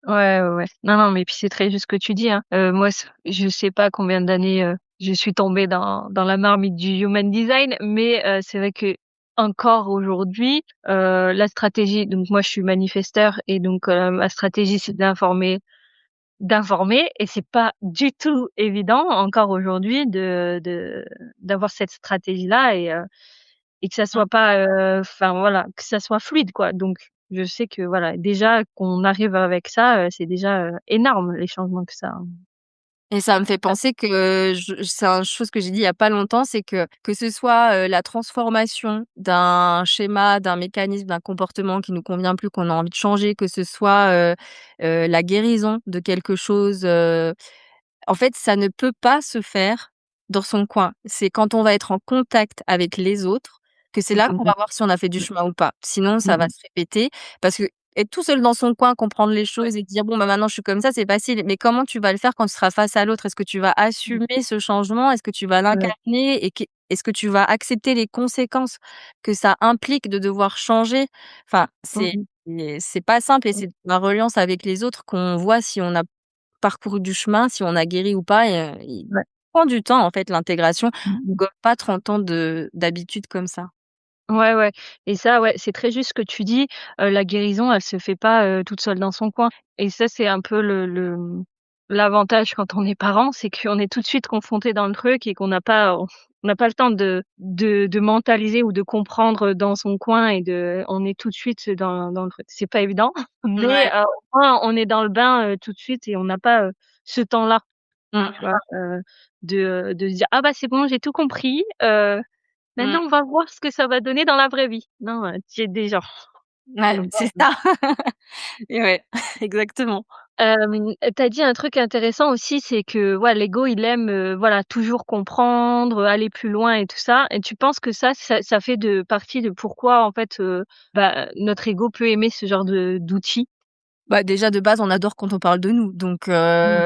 Ouais, ouais, ouais. Non, non, mais puis c'est très juste ce que tu dis, hein. Moi, je sais pas combien d'années, je suis tombée dans la marmite du human design, mais c'est vrai que encore aujourd'hui, la stratégie, donc moi je suis manifesteur, et donc ma stratégie c'est d'informer, et c'est pas du tout évident encore aujourd'hui de d'avoir cette stratégie-là, et que ça Mmh. soit pas, enfin voilà, que ça soit fluide quoi. Donc je sais que voilà, déjà qu'on arrive avec ça, c'est déjà, énorme les changements que ça. Et ça me fait penser que je c'est un chose que j'ai dit il y a pas longtemps, c'est que ce soit, la transformation d'un schéma, d'un mécanisme, d'un comportement qui nous convient plus, qu'on a envie de changer, que ce soit, la guérison de quelque chose, en fait, ça ne peut pas se faire dans son coin. C'est quand on va être en contact avec les autres que c'est Mmh là mh qu'on mh. va voir si on a fait du chemin ou pas. Sinon, ça Mmh va mh. se répéter parce que être tout seul dans son coin, comprendre les choses et dire: «Bon, bah, maintenant je suis comme ça», c'est facile. Mais comment tu vas le faire quand tu seras face à l'autre? Est-ce que tu vas Mmh. assumer ce changement? Est-ce que tu vas Ouais. l'incarner et est-ce que tu vas accepter les conséquences que ça implique de devoir changer? Enfin, Mmh mh. c'est pas simple et Mmh. c'est la reliance avec les autres qu'on voit si on a parcouru du chemin, si on a guéri ou pas et il Ouais. prend du temps en fait l'intégration. Mmh On mh. gomme pas 30 ans de d'habitude comme ça. Ouais, ouais, et ça, ouais, c'est très juste ce que tu dis. La guérison, elle se fait pas, toute seule dans son coin, et ça, c'est un peu l'avantage quand on est parent, c'est qu'on est tout de suite confronté dans le truc, et qu'on n'a pas le temps de mentaliser ou de comprendre dans son coin, on est tout de suite dans le truc. C'est pas évident, mais Ouais. au moins on est dans le bain, tout de suite, et on n'a pas, ce temps-là, tu Mmh. vois? De se dire: «Ah bah, c'est bon, j'ai tout compris, Mmh. maintenant, on va voir ce que ça va donner dans la vraie vie». Non, tu y es déjà. Ouais, Donc c'est ça. Et ouais, exactement. tu dit un truc intéressant aussi, c'est que, ouais, l'ego, il aime, voilà, toujours comprendre, aller plus loin et tout ça, et tu penses que ça fait de partie de pourquoi, en fait, bah, notre ego peut aimer ce genre de d'outils? Bah, déjà de base, on adore quand on parle de nous, donc Mmh.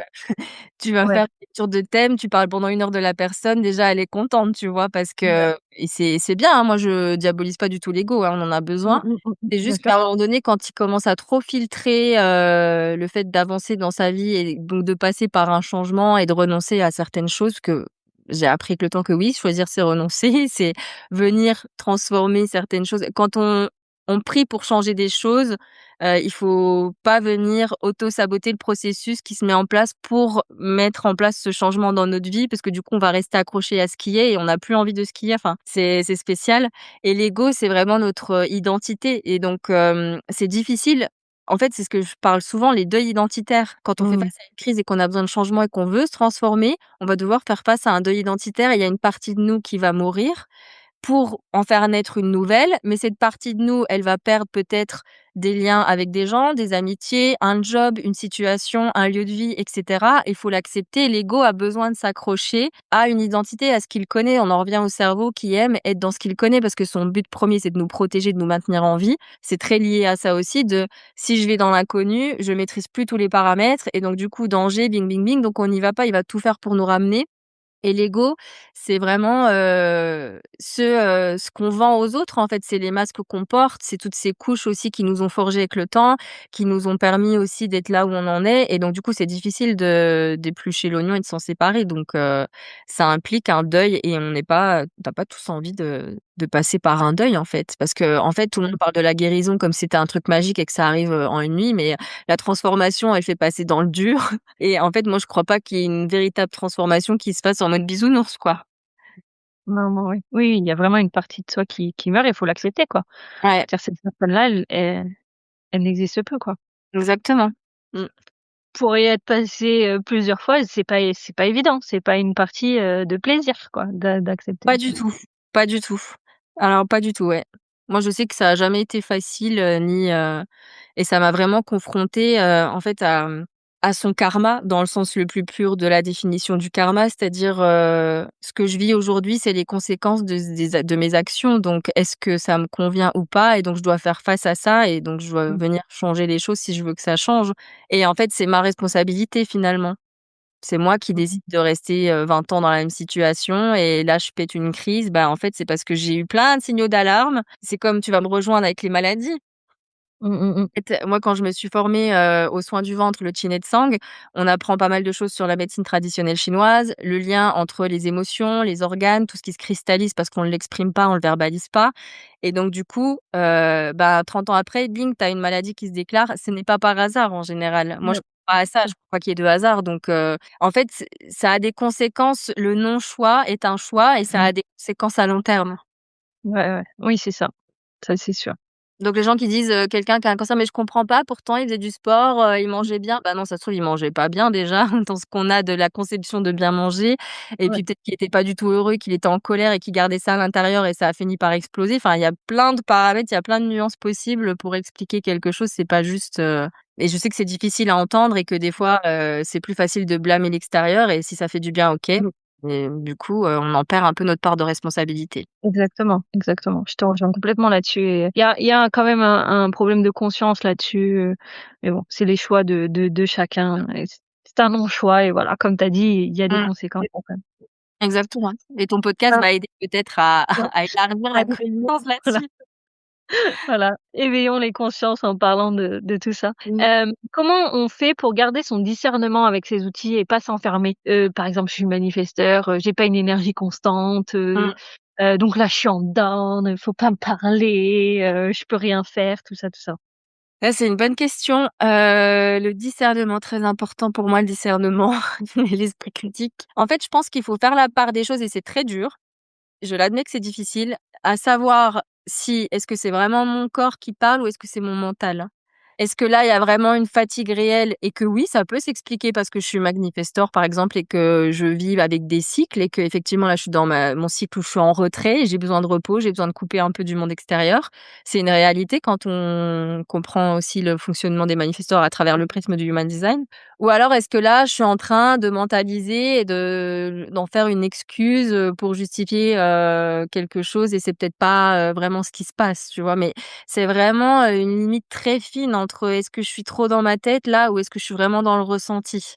tu vas Ouais. faire une lecture de thème, tu parles pendant 1 heure de la personne, déjà elle est contente, tu vois? Parce Ouais. que et c'est bien, hein, moi je diabolise pas du tout l'ego, hein, on en a besoin. C'est Bien juste sûr. qu'à un moment donné, quand il commence à trop filtrer, le fait d'avancer dans sa vie et donc de passer par un changement et de renoncer à certaines choses que j'ai appris avec le temps que oui, choisir c'est renoncer, c'est venir transformer certaines choses. Quand on prie pour changer des choses, il faut pas venir auto-saboter le processus qui se met en place pour mettre en place ce changement dans notre vie, parce que du coup, on va rester accroché à ce qui est et on n'a plus envie de ce qui est. Enfin, c'est spécial et l'ego, c'est vraiment notre, identité et donc c'est difficile. En fait, c'est ce que je parle souvent, les deuils identitaires. Quand on fait Mmh. face à une crise et qu'on a besoin de changement et qu'on veut se transformer, on va devoir faire face à un deuil identitaire et il y a une partie de nous qui va mourir pour en faire naître une nouvelle, mais cette partie de nous, elle va perdre peut-être des liens avec des gens, des amitiés, un job, une situation, un lieu de vie et cetera. Il faut l'accepter. L'ego a besoin de s'accrocher à une identité, à ce qu'il connaît. On en revient au cerveau qui aime être dans ce qu'il connaît parce que son but premier, c'est de nous protéger, de nous maintenir en vie. C'est très lié à ça aussi de si je vais dans l'inconnu, je maîtrise plus tous les paramètres et donc du coup danger, bing bing bing, donc on n'y va pas, il va tout faire pour nous ramener et l'ego, c'est vraiment, ce qu'on vend aux autres, en fait. C'est les masques qu'on porte, c'est toutes ces couches aussi qui nous ont forgés avec le temps, qui nous ont permis aussi d'être là où on en est et donc du coup, c'est difficile de d'éplucher l'oignon et de s'en séparer donc ça implique un deuil et on n'est pas tu pas tous envie de passer par un deuil, en fait. Parce qu'en fait, tout le monde parle de la guérison comme si c'était un truc magique et que ça arrive, en une nuit mais la transformation, elle fait passer dans le dur. Et en fait, moi, je crois pas qu'il y ait une véritable transformation qui se fasse en mode bisounours, quoi. Non, non, oui. Oui, il y a vraiment une partie de soi qui meurt et il faut l'accepter, quoi. Ouais, C'est-à-dire cette personne-là, elle n'existe plus, quoi. exactement. Mmh. Pour y être passé, plusieurs fois, c'est pas évident. C'est pas une partie, de plaisir, quoi, d'accepter. Pas du tout, pas du tout. Alors pas du tout, ouais. Moi, je sais que ça a jamais été facile, ni, et ça m'a vraiment confrontée, en fait, à son karma dans le sens le plus pur de la définition du karma. C'est-à-dire, ce que je vis aujourd'hui, c'est les conséquences de mes actions. Donc est-ce que ça me convient ou pas? Et donc je dois faire face à ça et donc je dois Mmh. venir changer les choses si je veux que ça change. Et en fait, c'est ma responsabilité finalement. C'est moi qui Mmh décide mh. de rester, 20 ans dans la même situation et là je pète une crise. Bah, en fait, c'est parce que j'ai eu plein de signaux d'alarme. C'est comme tu vas me rejoindre avec les maladies. Mmh. En fait, moi, quand je me suis formée, aux soins du ventre, le Qigong, on apprend pas mal de choses sur la médecine traditionnelle chinoise, le lien entre les émotions, les organes, tout ce qui se cristallise parce qu'on ne l'exprime pas, on le verbalise pas et donc du coup, bah, 30 ans après, bing, tu as une maladie qui se déclare. Ce n'est pas par hasard en général. Moi, je Ouais. crois pas à ça, je crois pas qu'il y ait de hasard donc en fait, ça a des conséquences. Le non-choix est un choix et ça Mmh. a des conséquences à long terme. Ouais, ouais. Oui, c'est ça. Ça, c'est sûr. Donc les gens qui disent, quelqu'un qui a un cancer: «Mais je comprends pas, pourtant il faisait du sport, il mangeait bien». Bah non, ça se trouve il mangeait pas bien déjà dans ce qu'on a de la conception de bien manger et Ouais. puis peut-être qu'il était pas du tout heureux, qu'il était en colère et qu'il gardait ça à l'intérieur et ça a fini par exploser. Enfin, il y a plein de paramètres, il y a plein de nuances possibles pour expliquer quelque chose. C'est pas juste, et je sais que c'est difficile à entendre et que des fois, c'est plus facile de blâmer l'extérieur et si ça fait du bien, OK. Mmh. Et du coup, on en perd un peu notre part de responsabilité. Exactement, exactement. Je te rejoins complètement là-dessus et il y a quand même un problème de conscience là-dessus, mais bon, c'est les choix de chacun et c'est un non-choix et voilà, comme tu as dit, il y a des Mmh. conséquences quand même. Exactement et ton podcast Ah, va aider peut-être à ouais. à élargir la connaissance Voilà. là-dessus. Voilà, éveillons les consciences en parlant de tout ça. Mmh. Comment on fait pour garder son discernement avec ces outils et pas s'enfermer? Par exemple, je suis manifesteur, j'ai pas une énergie constante, Mmh. donc là je suis en down, faut pas me parler, je peux rien faire, tout ça, tout ça. Là, c'est une bonne question. Le discernement, très important pour moi, le discernement et l'esprit critique. En fait, je pense qu'il faut faire la part des choses et c'est très dur. Je l'admets que c'est difficile, à savoir si est-ce que c'est vraiment mon corps qui parle ou est-ce que c'est mon mental? Est-ce que là, il y a vraiment une fatigue réelle et que oui, ça peut s'expliquer parce que je suis magnéfestor, par exemple, et que je vis avec des cycles et qu'effectivement, là, je suis dans mon cycle où je suis en retrait et j'ai besoin de repos, j'ai besoin de couper un peu du monde extérieur. C'est une réalité quand on comprend aussi le fonctionnement des manifestors à travers le prisme du human design. Ou alors est-ce que là, je suis en train de mentaliser et d'en faire une excuse, pour justifier, quelque chose et c'est peut-être pas, vraiment ce qui se passe, tu vois? Mais c'est vraiment, une limite très fine entre est-ce que je suis trop dans ma tête là ou est-ce que je suis vraiment dans le ressenti?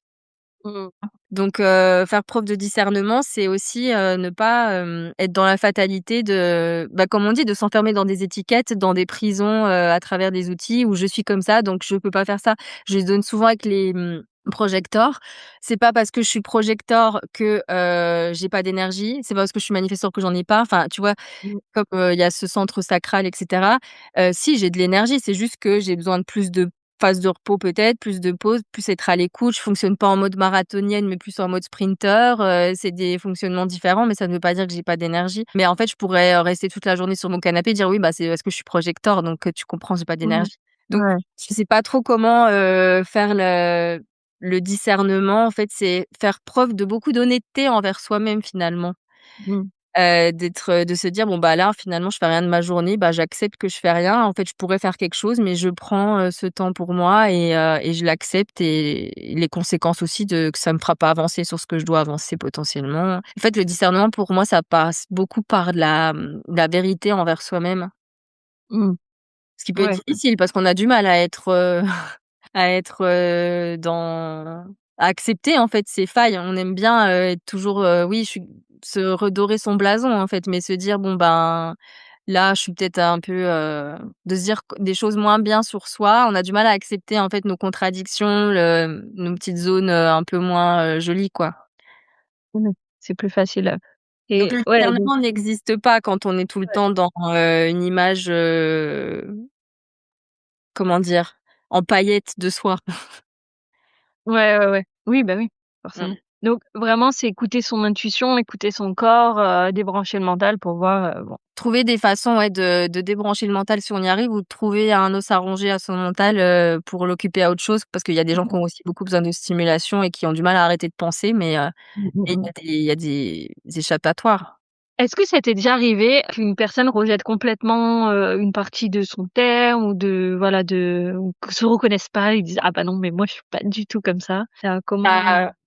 Mmh. Donc faire preuve de discernement, c'est aussi, ne pas, être dans la fatalité de bah, comme on dit, de s'enfermer dans des étiquettes, dans des prisons, à travers des outils où je suis comme ça, donc je peux pas faire ça. Je les donne souvent avec les, projecteurs. C'est pas parce que je suis projecteur que, j'ai pas d'énergie, c'est pas parce que je suis manifesteur que j'en ai pas. Enfin, tu vois? Mmh. Comme, il y a ce centre sacral et cetera, si j'ai de l'énergie, c'est juste que j'ai besoin de plus de phase de repos peut-être, plus de pause, plus être à l'écoute. Je fonctionne pas en mode marathonienne, mais plus en mode sprinter, c'est des fonctionnements différents, mais ça ne veut pas dire que j'ai pas d'énergie. Mais en fait, je pourrais, rester toute la journée sur mon canapé et dire: «Oui, bah, c'est parce que je suis projecteur, donc tu comprends, j'ai pas Mmh. d'énergie». Donc Ouais. je sais pas trop comment, faire le discernement. En fait, c'est faire preuve de beaucoup d'honnêteté envers soi-même finalement. Mmh. De se dire: «Bon, bah, là, finalement, je fais rien de ma journée, bah, j'accepte que je fais rien. En fait, je pourrais faire quelque chose, mais je prends, ce temps pour moi et je l'accepte et les conséquences aussi de que ça me fera pas avancer sur ce que je dois avancer potentiellement». En fait, le discernement pour moi, ça passe beaucoup par la vérité envers soi-même. Mmh. Ce qui peut être Ouais. difficile parce qu'on a du mal à être, à être, dans à accepter, en fait, ses failles. On aime bien, être toujours, oui, je suis se redorer son blason, en fait, mais se dire: «Bon, ben, là, je suis peut-être un peu», de se dire q des choses moins bien sur soi. On a du mal à accepter, en fait, nos contradictions, nos petites zones, un peu moins, jolies, quoi. Mmh. C'est plus facile, Donc et le ouais, donc discernement n'existe pas quand on est tout le ouais. temps dans, une image, comment dire? En paillettes de soi. Ouais, ouais, ouais. Oui, bah, oui, Mmh. forcément. Donc vraiment, c'est écouter son intuition, écouter son corps, débrancher le mental pour voir, bon. Trouver des façons, ouais, de débrancher le mental si on y arrive ou de trouver un os à ronger à son mental, pour l'occuper à autre chose. Parce qu'il y a des gens qui ont aussi beaucoup besoin de stimulation et qui ont du mal à arrêter de penser, Mmh mh, mais mmh. il y a des échappatoires. Est-ce que ça t'est déjà arrivé qu'une personne rejette complètement, une partie de son thème ou de voilà, ou que se reconnaissent pas, ils disent: «Ah bah non, mais moi je suis pas du tout comme ça». Ça comment?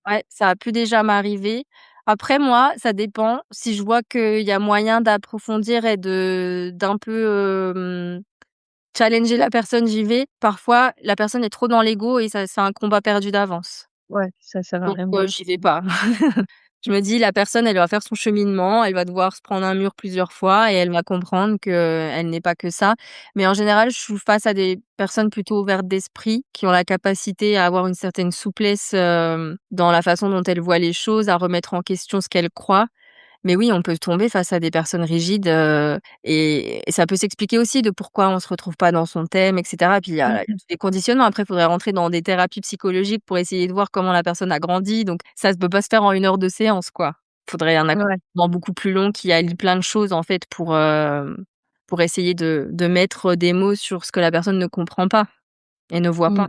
Ouais, ça a pu déjà m'arriver. Après moi, ça dépend. Si je vois qu'il y a moyen d'approfondir et d'un peu, challenger la personne, j'y vais. Parfois, la personne est trop dans l'ego et ça c'est un combat perdu d'avance. Ouais, ça sert à Donc rien de j'y vais pas. Je me dis: «La personne, elle va faire son cheminement, elle va devoir se prendre un mur plusieurs fois et elle va comprendre qu'elle n'est pas que ça». Mais en général, je suis face à des personnes plutôt ouvertes d'esprit, qui ont la capacité à avoir une certaine souplesse, dans la façon dont elles voient les choses, à remettre en question ce qu'elles croient. Mais oui, on peut tomber face à des personnes rigides, et ça peut s'expliquer aussi de pourquoi on se retrouve pas dans son thème et cetera. Puis il y a mmh, tous les conditionnements. Après, il faudrait rentrer dans des thérapies psychologiques pour essayer de voir comment la personne a grandi. Donc ça se peut pas se faire en 1 heure de séance, quoi. Faudrait un ouais, accompagnement beaucoup plus long qui allie plein de choses, en fait, pour essayer de mettre des mots sur ce que la personne ne comprend pas et ne voit mmh, pas.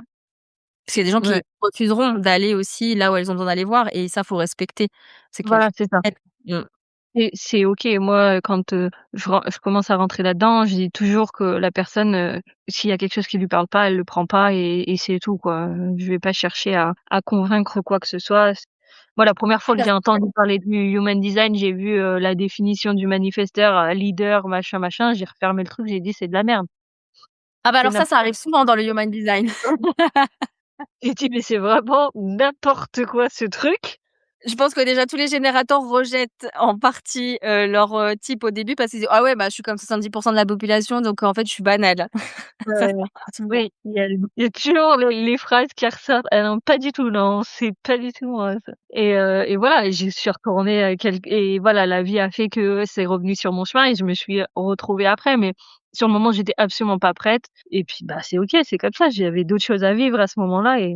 Parce qu'il y a des gens qui ouais, refuseront d'aller aussi là où elles ont besoin d'aller voir et ça, faut respecter. C'est qu'elles voilà, sont c'est ça. mmh. Et c'est OK. Moi, quand, je commence à rentrer là-dedans, je dis toujours que la personne, s'il y a quelque chose qui lui parle pas, elle le prend pas et c'est tout, quoi. Je vais pas chercher à convaincre quoi que ce soit. Moi, la première fois que j'ai entendu parler du human design, j'ai vu, la définition du manifesteur, leader, machin, machin, j'ai refermé le truc, j'ai dit: «C'est de la merde, Ah bah, c'est alors ça n'importe arrive souvent dans le human design. quoi». J'ai dit: «Mais c'est vraiment n'importe quoi ce truc». Je pense que déjà tous les générateurs rejettent en partie, leur, type au début parce qu'ils disent: «Ah ouais, bah, je suis comme 70 de la population donc en fait je suis banal». Ça, ça Ouais, arrive souvent. oui, il y a toujours les phrases qui ressortent. «Ah non, pas du tout, non, c'est pas du tout moi ça», et voilà, et j'y suis retournée, et voilà, la vie a fait que c'est revenu sur mon chemin et je me suis retrouvée après, mais sur le moment, j'étais absolument pas prête et puis, bah, c'est OK, c'est comme ça. J'avais d'autres choses à vivre à ce moment-là et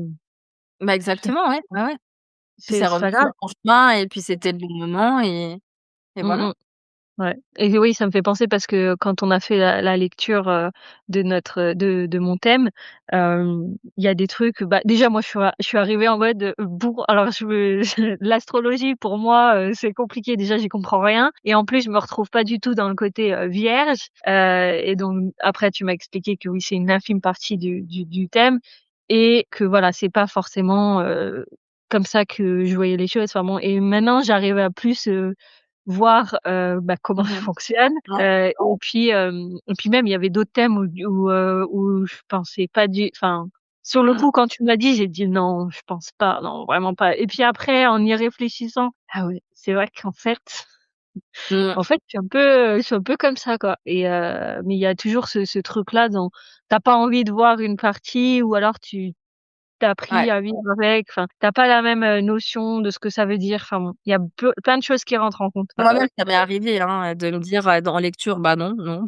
Bah, exactement, ouais, ouais, ouais. Puis c'est c'est revenu pas sur grave. ton chemin et puis c'était le bon moment et Mmh voilà. mh. Ouais, et oui, ça me fait penser parce que quand on a fait la lecture, de de mon thème, il y a des trucs, bah, déjà moi je suis arrivée en mode, bourr alors je me l'astrologie pour moi, c'est compliqué, déjà j'y comprends rien et en plus je me retrouve pas du tout dans le côté, vierge, et donc après tu m'as expliqué que oui, c'est une infime partie du thème et que voilà, c'est pas forcément, comme ça que je voyais les choses, enfin bon, et maintenant j'arrive à plus, voir, comment ça Mmh. fonctionne. Ouais. Et puis même il y avait d'autres thèmes où je pensais pas du enfin, sur le Mmh. coup quand tu me l'as dit, j'ai dit: «Non, je pense pas, non, vraiment pas». Et puis après en y réfléchissant, ah ouais, c'est vrai qu'en fait Mmh. je suis un peu comme ça, quoi. Mais il y a toujours ce truc-là dans tu as pas envie de voir une partie ou alors tu tu as appris Ouais. à vivre avec, enfin, tu as pas la même, notion de ce que ça veut dire. Enfin bon, il y a plein de choses qui rentrent en compte. Moi-même, ça m'est arrivé, hein, de me dire, dans lecture: «Bah non, non».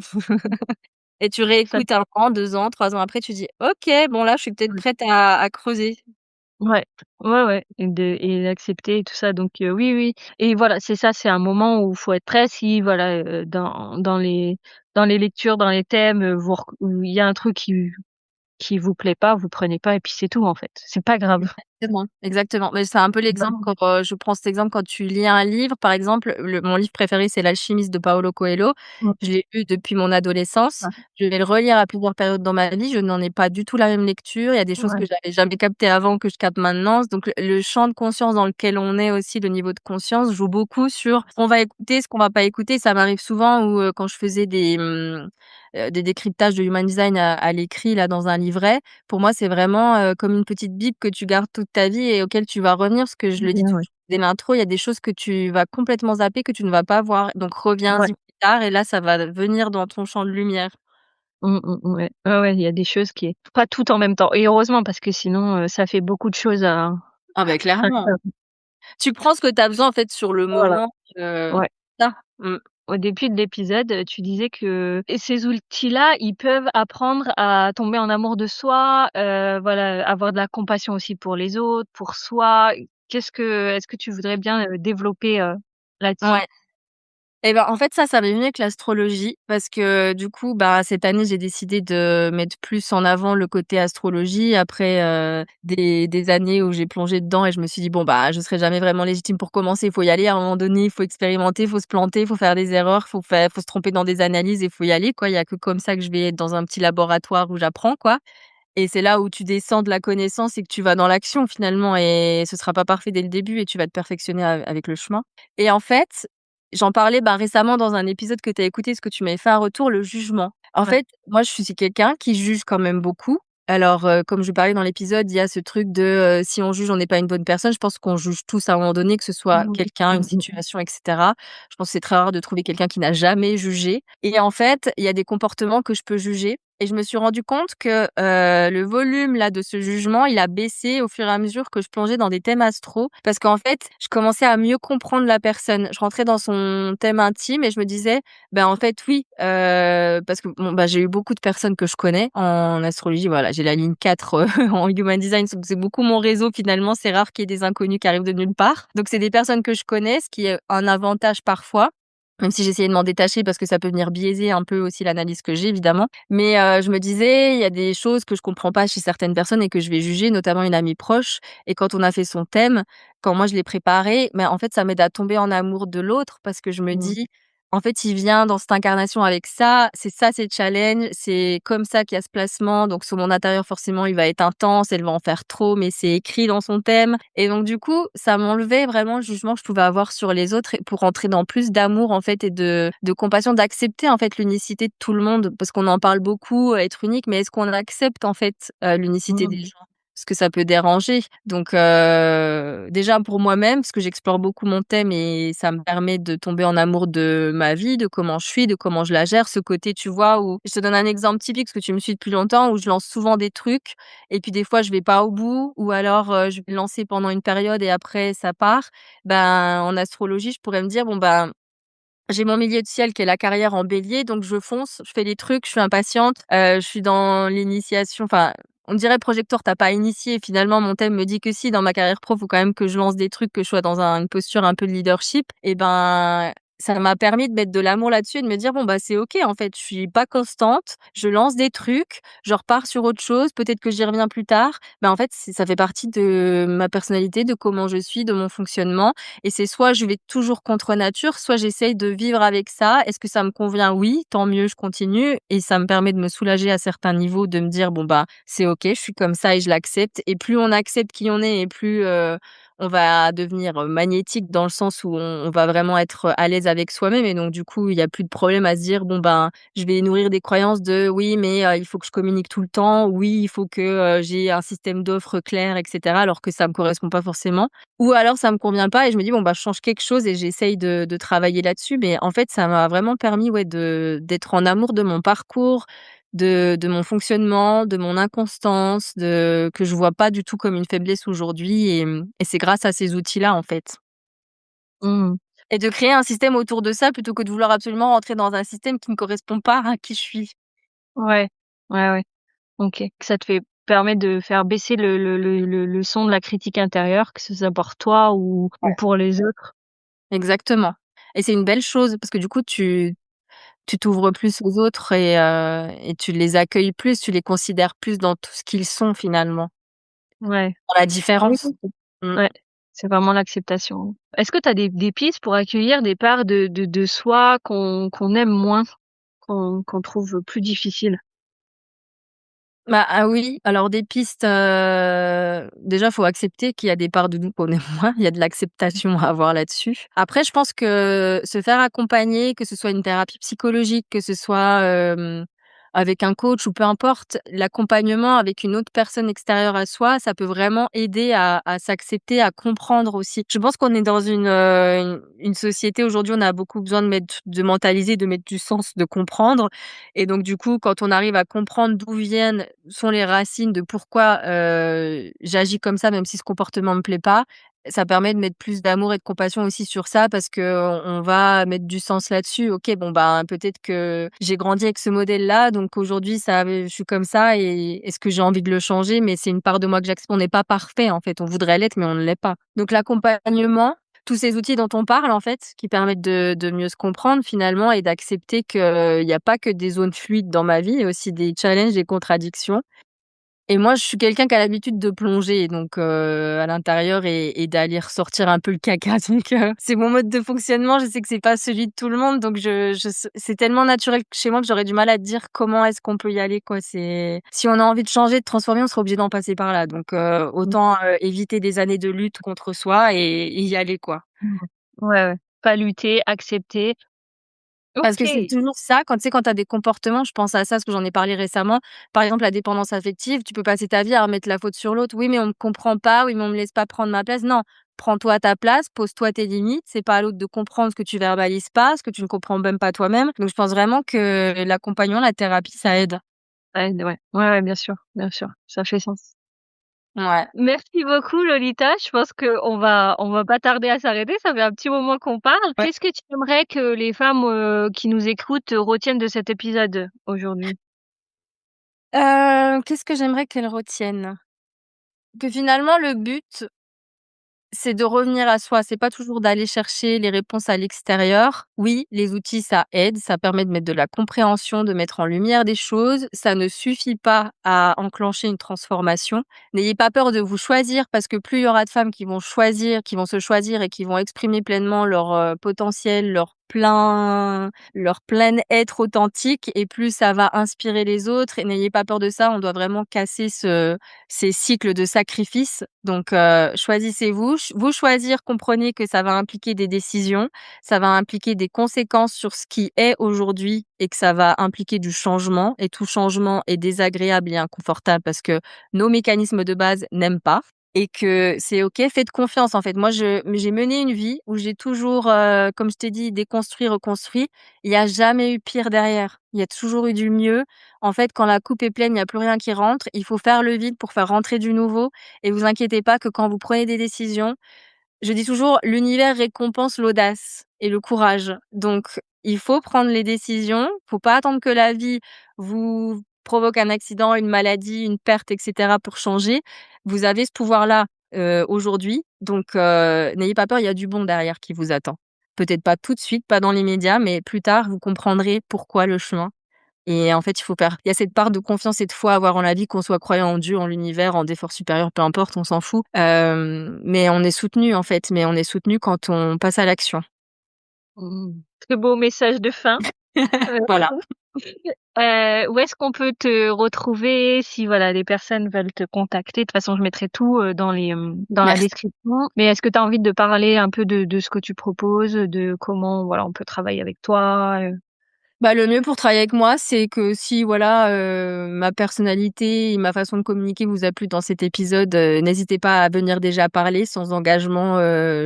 Et tu Ça réécoutes 1 an, 2 ans, 3 ans après, tu dis: «OK, bon là, je suis peut-être mmh, prête à creuser». ouais, ouais, ouais et d'accepter et tout ça donc oui, oui et voilà, c'est ça, c'est un moment où il faut être prêt si voilà, dans les lectures, dans les thèmes, vous rec où il y a un truc qui vous plaît pas, vous prenez pas et puis c'est tout en fait. C'est pas grave. Exactement, exactement. Mais c'est un peu l'exemple quand, je prends cet exemple quand tu lis un livre, par exemple, mon livre préféré, c'est L'Alchimiste de Paulo Coelho. Mmh, Je l'ai lu depuis mon adolescence. ouais, Je vais le relire à plusieurs périodes dans ma vie. Je n'en ai pas du tout la même lecture. Il y a des choses que ouais, j'avais jamais captées avant que je capte maintenant. Donc le champ de conscience dans lequel on est aussi, le niveau de conscience joue beaucoup sur ce qu'on va écouter, ce qu'on va pas écouter. Ça m'arrive souvent où, quand je faisais des décryptages de human design à l'écrit là dans un livret, pour moi, c'est vraiment, comme une petite bible que tu gardes toute ta vie et auquel tu vas revenir parce que je le dis bien, toujours ouais. dès l'intro, il y a des choses que tu vas complètement zapper, que tu ne vas pas voir, donc Ouais. reviens-y plus tard et là, ça va venir dans ton champ de lumière. Ouais. Ouais, ouais, il y a des choses qui pas tout en même temps et heureusement parce que sinon, ça fait beaucoup de choses à Ah beh, clairement. Tu prends ce que tu as besoin en fait sur le voilà, moment, ouais. ça. Mmh. Au début de l'épisode, tu disais que et ces outils-là, ils peuvent apprendre à tomber en amour de soi, voilà, avoir de la compassion aussi pour les autres, pour soi. Est-ce que tu voudrais bien, développer, là-dessus? Ouais. Et ben, en fait, ça m'est venu avec l'astrologie parce que du coup, bah, cette année, j'ai décidé de mettre plus en avant le côté astrologie après, des années où j'ai plongé dedans et je me suis dit: «Bon, bah, je serai jamais vraiment légitime pour commencer, il faut y aller à un moment donné, il faut expérimenter, il faut se planter, il faut faire des erreurs, faut se tromper dans des analyses et il faut y aller, quoi. Il y a que comme ça que je vais être dans un petit laboratoire où j'apprends, quoi». Et c'est là où tu descends de la connaissance et que tu vas dans l'action finalement et ce sera pas parfait dès le début et tu vas te perfectionner avec le chemin. Et en fait, j'en parlais, bah, récemment dans un épisode que tu as écouté, parce que tu m'avais fait un retour, le jugement. En Ouais. fait, moi je suis quelqu'un qui juge quand même beaucoup. Alors, comme je parlais dans l'épisode, il y a ce truc de, si on juge, on n'est pas une bonne personne. Je pense qu'on juge tous à un moment donné, que ce soit Mmh. quelqu'un, une situation et cetera. Je pense que c'est très rare de trouver quelqu'un qui n'a jamais jugé et en fait, il y a des comportements que je peux juger et je me suis rendu compte que, le volume là de ce jugement, il a baissé au fur et à mesure que je plongeais dans des thèmes astro. Parce qu'en fait, je commençais à mieux comprendre la personne. Je rentrais dans son thème intime et je me disais: «Ben, en fait, oui», parce que bon, bah, j'ai eu beaucoup de personnes que je connais en astrologie, voilà, j'ai la ligne 4 en human design, donc c'est beaucoup mon réseau finalement. C'est rare qu'il y ait des inconnus qui arrivent de nulle part. Donc c'est des personnes que je connais, ce qui est un avantage parfois. Même si j'essayais de m'en détacher parce que ça peut venir biaiser un peu aussi l'analyse que j'ai évidemment. Mais je me disais, il y a des choses que je comprends pas chez certaines personnes et que je vais juger, notamment une amie proche. Et quand on a fait son thème, quand moi je l'ai préparé, mais en fait, ça m'aide à tomber en amour de l'autre parce que je me Mmh. dis: «En fait, il vient dans cette incarnation avec ça, c'est ça ses challenges, c'est comme ça qu'il y a ce placement, donc sur mon intérieur forcément il va être intense, elle va en faire trop, mais c'est écrit dans son thème». Et donc du coup, ça m'enlevait vraiment le jugement que je pouvais avoir sur les autres et pour rentrer dans plus d'amour en fait et de compassion, d'accepter en fait l'unicité de tout le monde parce qu'on en parle beaucoup, être unique, mais est-ce qu'on accepte en fait, l'unicité des Mmh. gens? Parce que ça peut déranger. Donc déjà pour moi-même, parce que j'explore beaucoup mon thème et ça me permet de tomber en amour de ma vie, de comment je suis, de comment je la gère. Ce côté, tu vois, où je te donne un exemple typique parce que tu me suis depuis longtemps, où je lance souvent des trucs et puis des fois je vais pas au bout ou alors, je vais le lancer pendant une période et après ça part. Ben, en astrologie, je pourrais me dire: «Bon, ben, j'ai mon milieu de ciel qui est la carrière en Bélier, donc je fonce, je fais les trucs, je suis impatiente, je suis dans l'initiation». Enfin, on dirait projecteur, tu pas initié. Finalement, mon thème me dit que si, dans ma carrière pro, faut quand même que je lance des trucs, que je sois dans une posture un peu de leadership. Et ben, ça m'a permis de mettre de l'amour là-dessus et de me dire: «Bon, bah, c'est OK, en fait, je suis pas constante, je lance des trucs, je repars sur autre chose, peut-être que j'y reviens plus tard». En fait, ça fait partie de ma personnalité, de comment je suis, de mon fonctionnement et c'est soit je vais toujours contre nature, soit j'essaye de vivre avec ça. Est-ce que ça me convient? Oui, tant mieux, je continue et ça me permet de me soulager à certains niveaux, de me dire: «Bon, bah, c'est OK, je suis comme ça et je l'accepte» et plus on accepte qui on est et plus, on va devenir magnétique dans le sens où on va vraiment être à l'aise avec soi-même et donc du coup, il y a plus de problème à se dire: «Bon, ben, je vais nourrir des croyances de oui, mais il faut que je communique tout le temps. Oui, il faut que, j'ai un système d'offres clair et cetera», alors que ça me correspond pas forcément. Ou alors ça me convient pas et je me dis: «Bon, bah, je change quelque chose» et j'essaye de travailler là-dessus. Mais en fait, ça m'a vraiment permis, ouais, d'être en amour de mon parcours, de mon fonctionnement, de mon inconstance, que je vois pas du tout comme une faiblesse aujourd'hui et c'est grâce à ces outils-là, en fait. Mmh. Et de créer un système autour de ça plutôt que de vouloir absolument rentrer dans un système qui ne correspond pas à qui je suis. Ouais. Ouais, ouais. OK. Que ça te permet de faire baisser le son de la critique intérieure, que ce soit pour toi ou pour les autres. Exactement et c'est une belle chose parce que du coup tu t'ouvres plus aux autres et tu les accueilles plus, tu les considères plus dans tout ce qu'ils sont finalement, Ouais. dans la Oui, différence. oui. Mmh. Ouais, c'est vraiment l'acceptation. Est-ce que tu as des pistes pour accueillir des parts de soi qu'on aime moins, qu'on trouve plus difficiles? Bah, ah oui, alors des pistes, déjà faut accepter qu'il y a des parts de nous qu'on aime moins, il y a de l'acceptation à avoir là-dessus. Après je pense que se faire accompagner, que ce soit une thérapie psychologique, que ce soit, avec un coach ou peu importe, l'accompagnement avec une autre personne extérieure à soi, ça peut vraiment aider à s'accepter, à comprendre aussi. Je pense qu'on est dans une société aujourd'hui, on a beaucoup besoin de mentaliser, de mettre du sens, de comprendre et donc du coup, quand on arrive à comprendre d'où viennent sont les racines de pourquoi, j'agis comme ça, même si ce comportement me plaît pas, ça permet de mettre plus d'amour et de compassion aussi sur ça parce qu'on va mettre du sens là-dessus. OK, bon, ben, peut-être que j'ai grandi avec ce modèle-là, donc aujourd'hui je suis comme ça et est-ce que j'ai envie de le changer? Mais c'est une part de moi que j'accepte. On n'est pas parfait, en fait. On voudrait l'être, mais on ne l'est pas. Donc l'accompagnement, tous ces outils dont on parle, en fait, qui permettent de mieux se comprendre finalement et d'accepter qu'il y a pas que des zones fluides dans ma vie, il y a aussi des challenges, des contradictions et moi, je suis quelqu'un qui a l'habitude de plonger donc à l'intérieur et d'aller ressortir un peu le caca donc c'est mon mode de fonctionnement. Je sais que c'est pas celui de tout le monde donc c'est tellement naturel chez moi que j'aurais du mal à te dire comment est-ce qu'on peut y aller, quoi. C'est si on a envie de changer, de transformer, on sera obligé d'en passer par là donc Mmh. autant, éviter des années de lutte contre soi et y aller, quoi. Mmh. Ouais, ouais. Pas lutter, accepter. Parce que c'est OK. toujours ça, quand tu sais, quand tu as des comportements, je pense à ça, parce que j'en ai parlé récemment. Par exemple, la dépendance affective, tu peux passer ta vie à remettre la faute sur l'autre. «Oui, mais on me comprend pas. Oui, mais on me laisse pas prendre ma place». Non, prends-toi ta place, pose-toi tes limites. C'est pas à l'autre de comprendre ce que tu verbalises pas, ce que tu ne comprends même pas toi-même. Donc je pense vraiment que l'accompagnement, la thérapie, ça aide. Ouais, ouais. Ouais, ouais, bien sûr, ça fait sens. Ouais. Merci beaucoup Lolita, je pense qu'on va pas tarder à s'arrêter, ça fait un petit moment qu'on parle. Ouais. Qu'est-ce que tu aimerais que les femmes, qui nous écoutent, retiennent de cet épisode aujourd'hui? Qu'est-ce que j'aimerais qu'elle retienne? Que finalement le but, c'est de revenir à soi, c'est pas toujours d'aller chercher les réponses à l'extérieur. Oui, les outils, ça aide, ça permet de mettre de la compréhension, de mettre en lumière des choses. Ça ne suffit pas à enclencher une transformation. N'ayez pas peur de vous choisir parce que plus il y aura de femmes qui vont choisir, qui vont se choisir et qui vont exprimer pleinement leur, potentiel, leur plein être authentique et plus ça va inspirer les autres et n'ayez pas peur de ça. On doit vraiment casser ces cycles de sacrifice. Donc, choisissez-vous. Vous choisir, comprenez que ça va impliquer des décisions, ça va impliquer des conséquences sur ce qui est aujourd'hui et que ça va impliquer du changement et tout changement est désagréable et inconfortable parce que nos mécanismes de base n'aiment pas et que c'est OK. Faites confiance, en fait. Moi, j'ai mené une vie où j'ai toujours, comme je t'ai dit, déconstruit, reconstruit. Il y a jamais eu pire derrière. Il y a toujours eu du mieux. En fait, quand la coupe est pleine, il y a plus rien qui rentre. Il faut faire le vide pour faire rentrer du nouveau et vous inquiétez pas que quand vous prenez des décisions, je dis toujours: «L'univers récompense l'audace et le courage». Donc il faut prendre les décisions, faut pas attendre que la vie vous provoque un accident, une maladie, une perte et cetera pour changer. Vous avez ce pouvoir-là, aujourd'hui, donc n'ayez pas peur, il y a du bon derrière qui vous attend. Peut-être pas tout de suite, pas dans l'immédiat, mais plus tard, vous comprendrez pourquoi le chemin et en fait, il y a cette part de confiance et de foi à avoir en la vie, qu'on soit croyant en Dieu, en l'univers, en des forces supérieures, peu importe, on s'en fout. Mais on est soutenu en fait, mais on est soutenu quand on passe à l'action. Mmh. Très beau message de fin. Voilà. Où est-ce qu'on peut te retrouver si voilà les personnes veulent te contacter? De toute façon, je mettrai tout dans la Merci. description. Mais est-ce que tu as envie de parler un peu de ce que tu proposes, de comment voilà on peut travailler avec toi? Bah, le mieux pour travailler avec moi, c'est que si voilà, ma personnalité et ma façon de communiquer vous a plu dans cet épisode, n'hésitez pas à venir déjà parler sans engagement.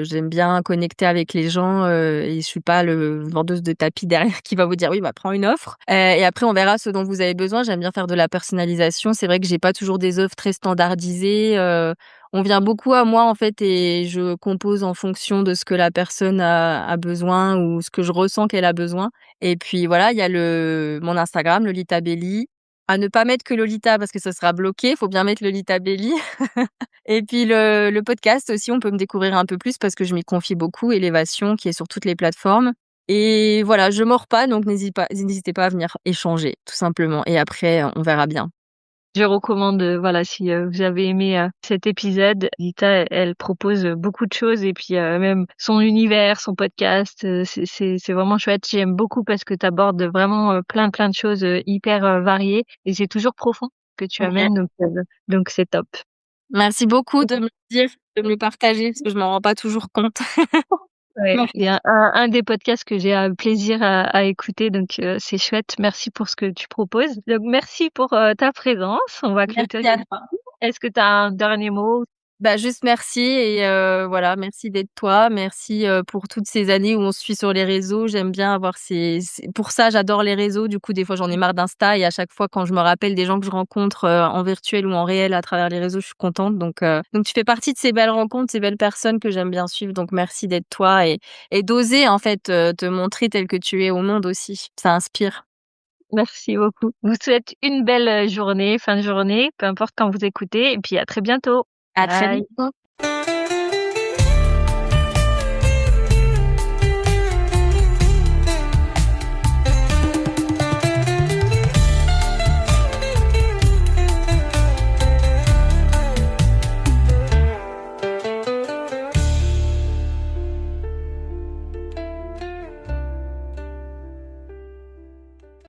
J'aime bien connecter avec les gens, et je suis pas le vendeuse de tapis derrière qui va vous dire: «Oui, bah, prends une offre». Et après on verra ce dont vous avez besoin. J'aime bien faire de la personnalisation. C'est vrai que j'ai pas toujours des offres très standardisées. On vient beaucoup à moi, en fait, et je compose en fonction de ce que la personne a besoin ou ce que je ressens qu'elle a besoin. Et puis voilà, il y a mon Instagram, Lolita Belly. À ne pas mettre que Lolita parce que ce sera bloqué, il faut bien mettre Lolita Belly. Et puis le podcast aussi, on peut me découvrir un peu plus parce que je m'y confie beaucoup, Élévation, qui est sur toutes les plateformes. Et voilà, je mords pas, donc n'hésitez pas à venir échanger, tout simplement. Et après, on verra bien. Je recommande, voilà, si vous avez aimé cet épisode, Lita, elle propose beaucoup de choses et puis même son univers, son podcast, c'est vraiment chouette. J'aime beaucoup parce que tu abordes vraiment plein de choses hyper variées et c'est toujours profond que tu OK. amènes, donc c'est top. Merci beaucoup de me le dire, de me le partager parce que je m'en rends pas toujours compte. Ouais, Merci. il y a un des podcasts que j'ai plaisir à écouter, donc c'est chouette. Merci pour ce que tu proposes. Donc merci pour ta présence. On va clôturer. Merci à toi. Est-ce que tu as un dernier mot? Bah, juste merci et voilà, merci d'être toi. Merci, pour toutes ces années où on se suit sur les réseaux. J'aime bien avoir ces pour ça, j'adore les réseaux. Du coup, des fois, j'en ai marre d'Insta et à chaque fois, quand je me rappelle des gens que je rencontre, en virtuel ou en réel à travers les réseaux, je suis contente. Donc tu fais partie de ces belles rencontres, ces belles personnes que j'aime bien suivre. Donc merci d'être toi et d'oser, en fait, te montrer telle que tu es au monde aussi. Ça inspire. Merci beaucoup. Je vous souhaite une belle journée, fin de journée, peu importe quand vous écoutez, et puis à très bientôt. À très Bye. bientôt.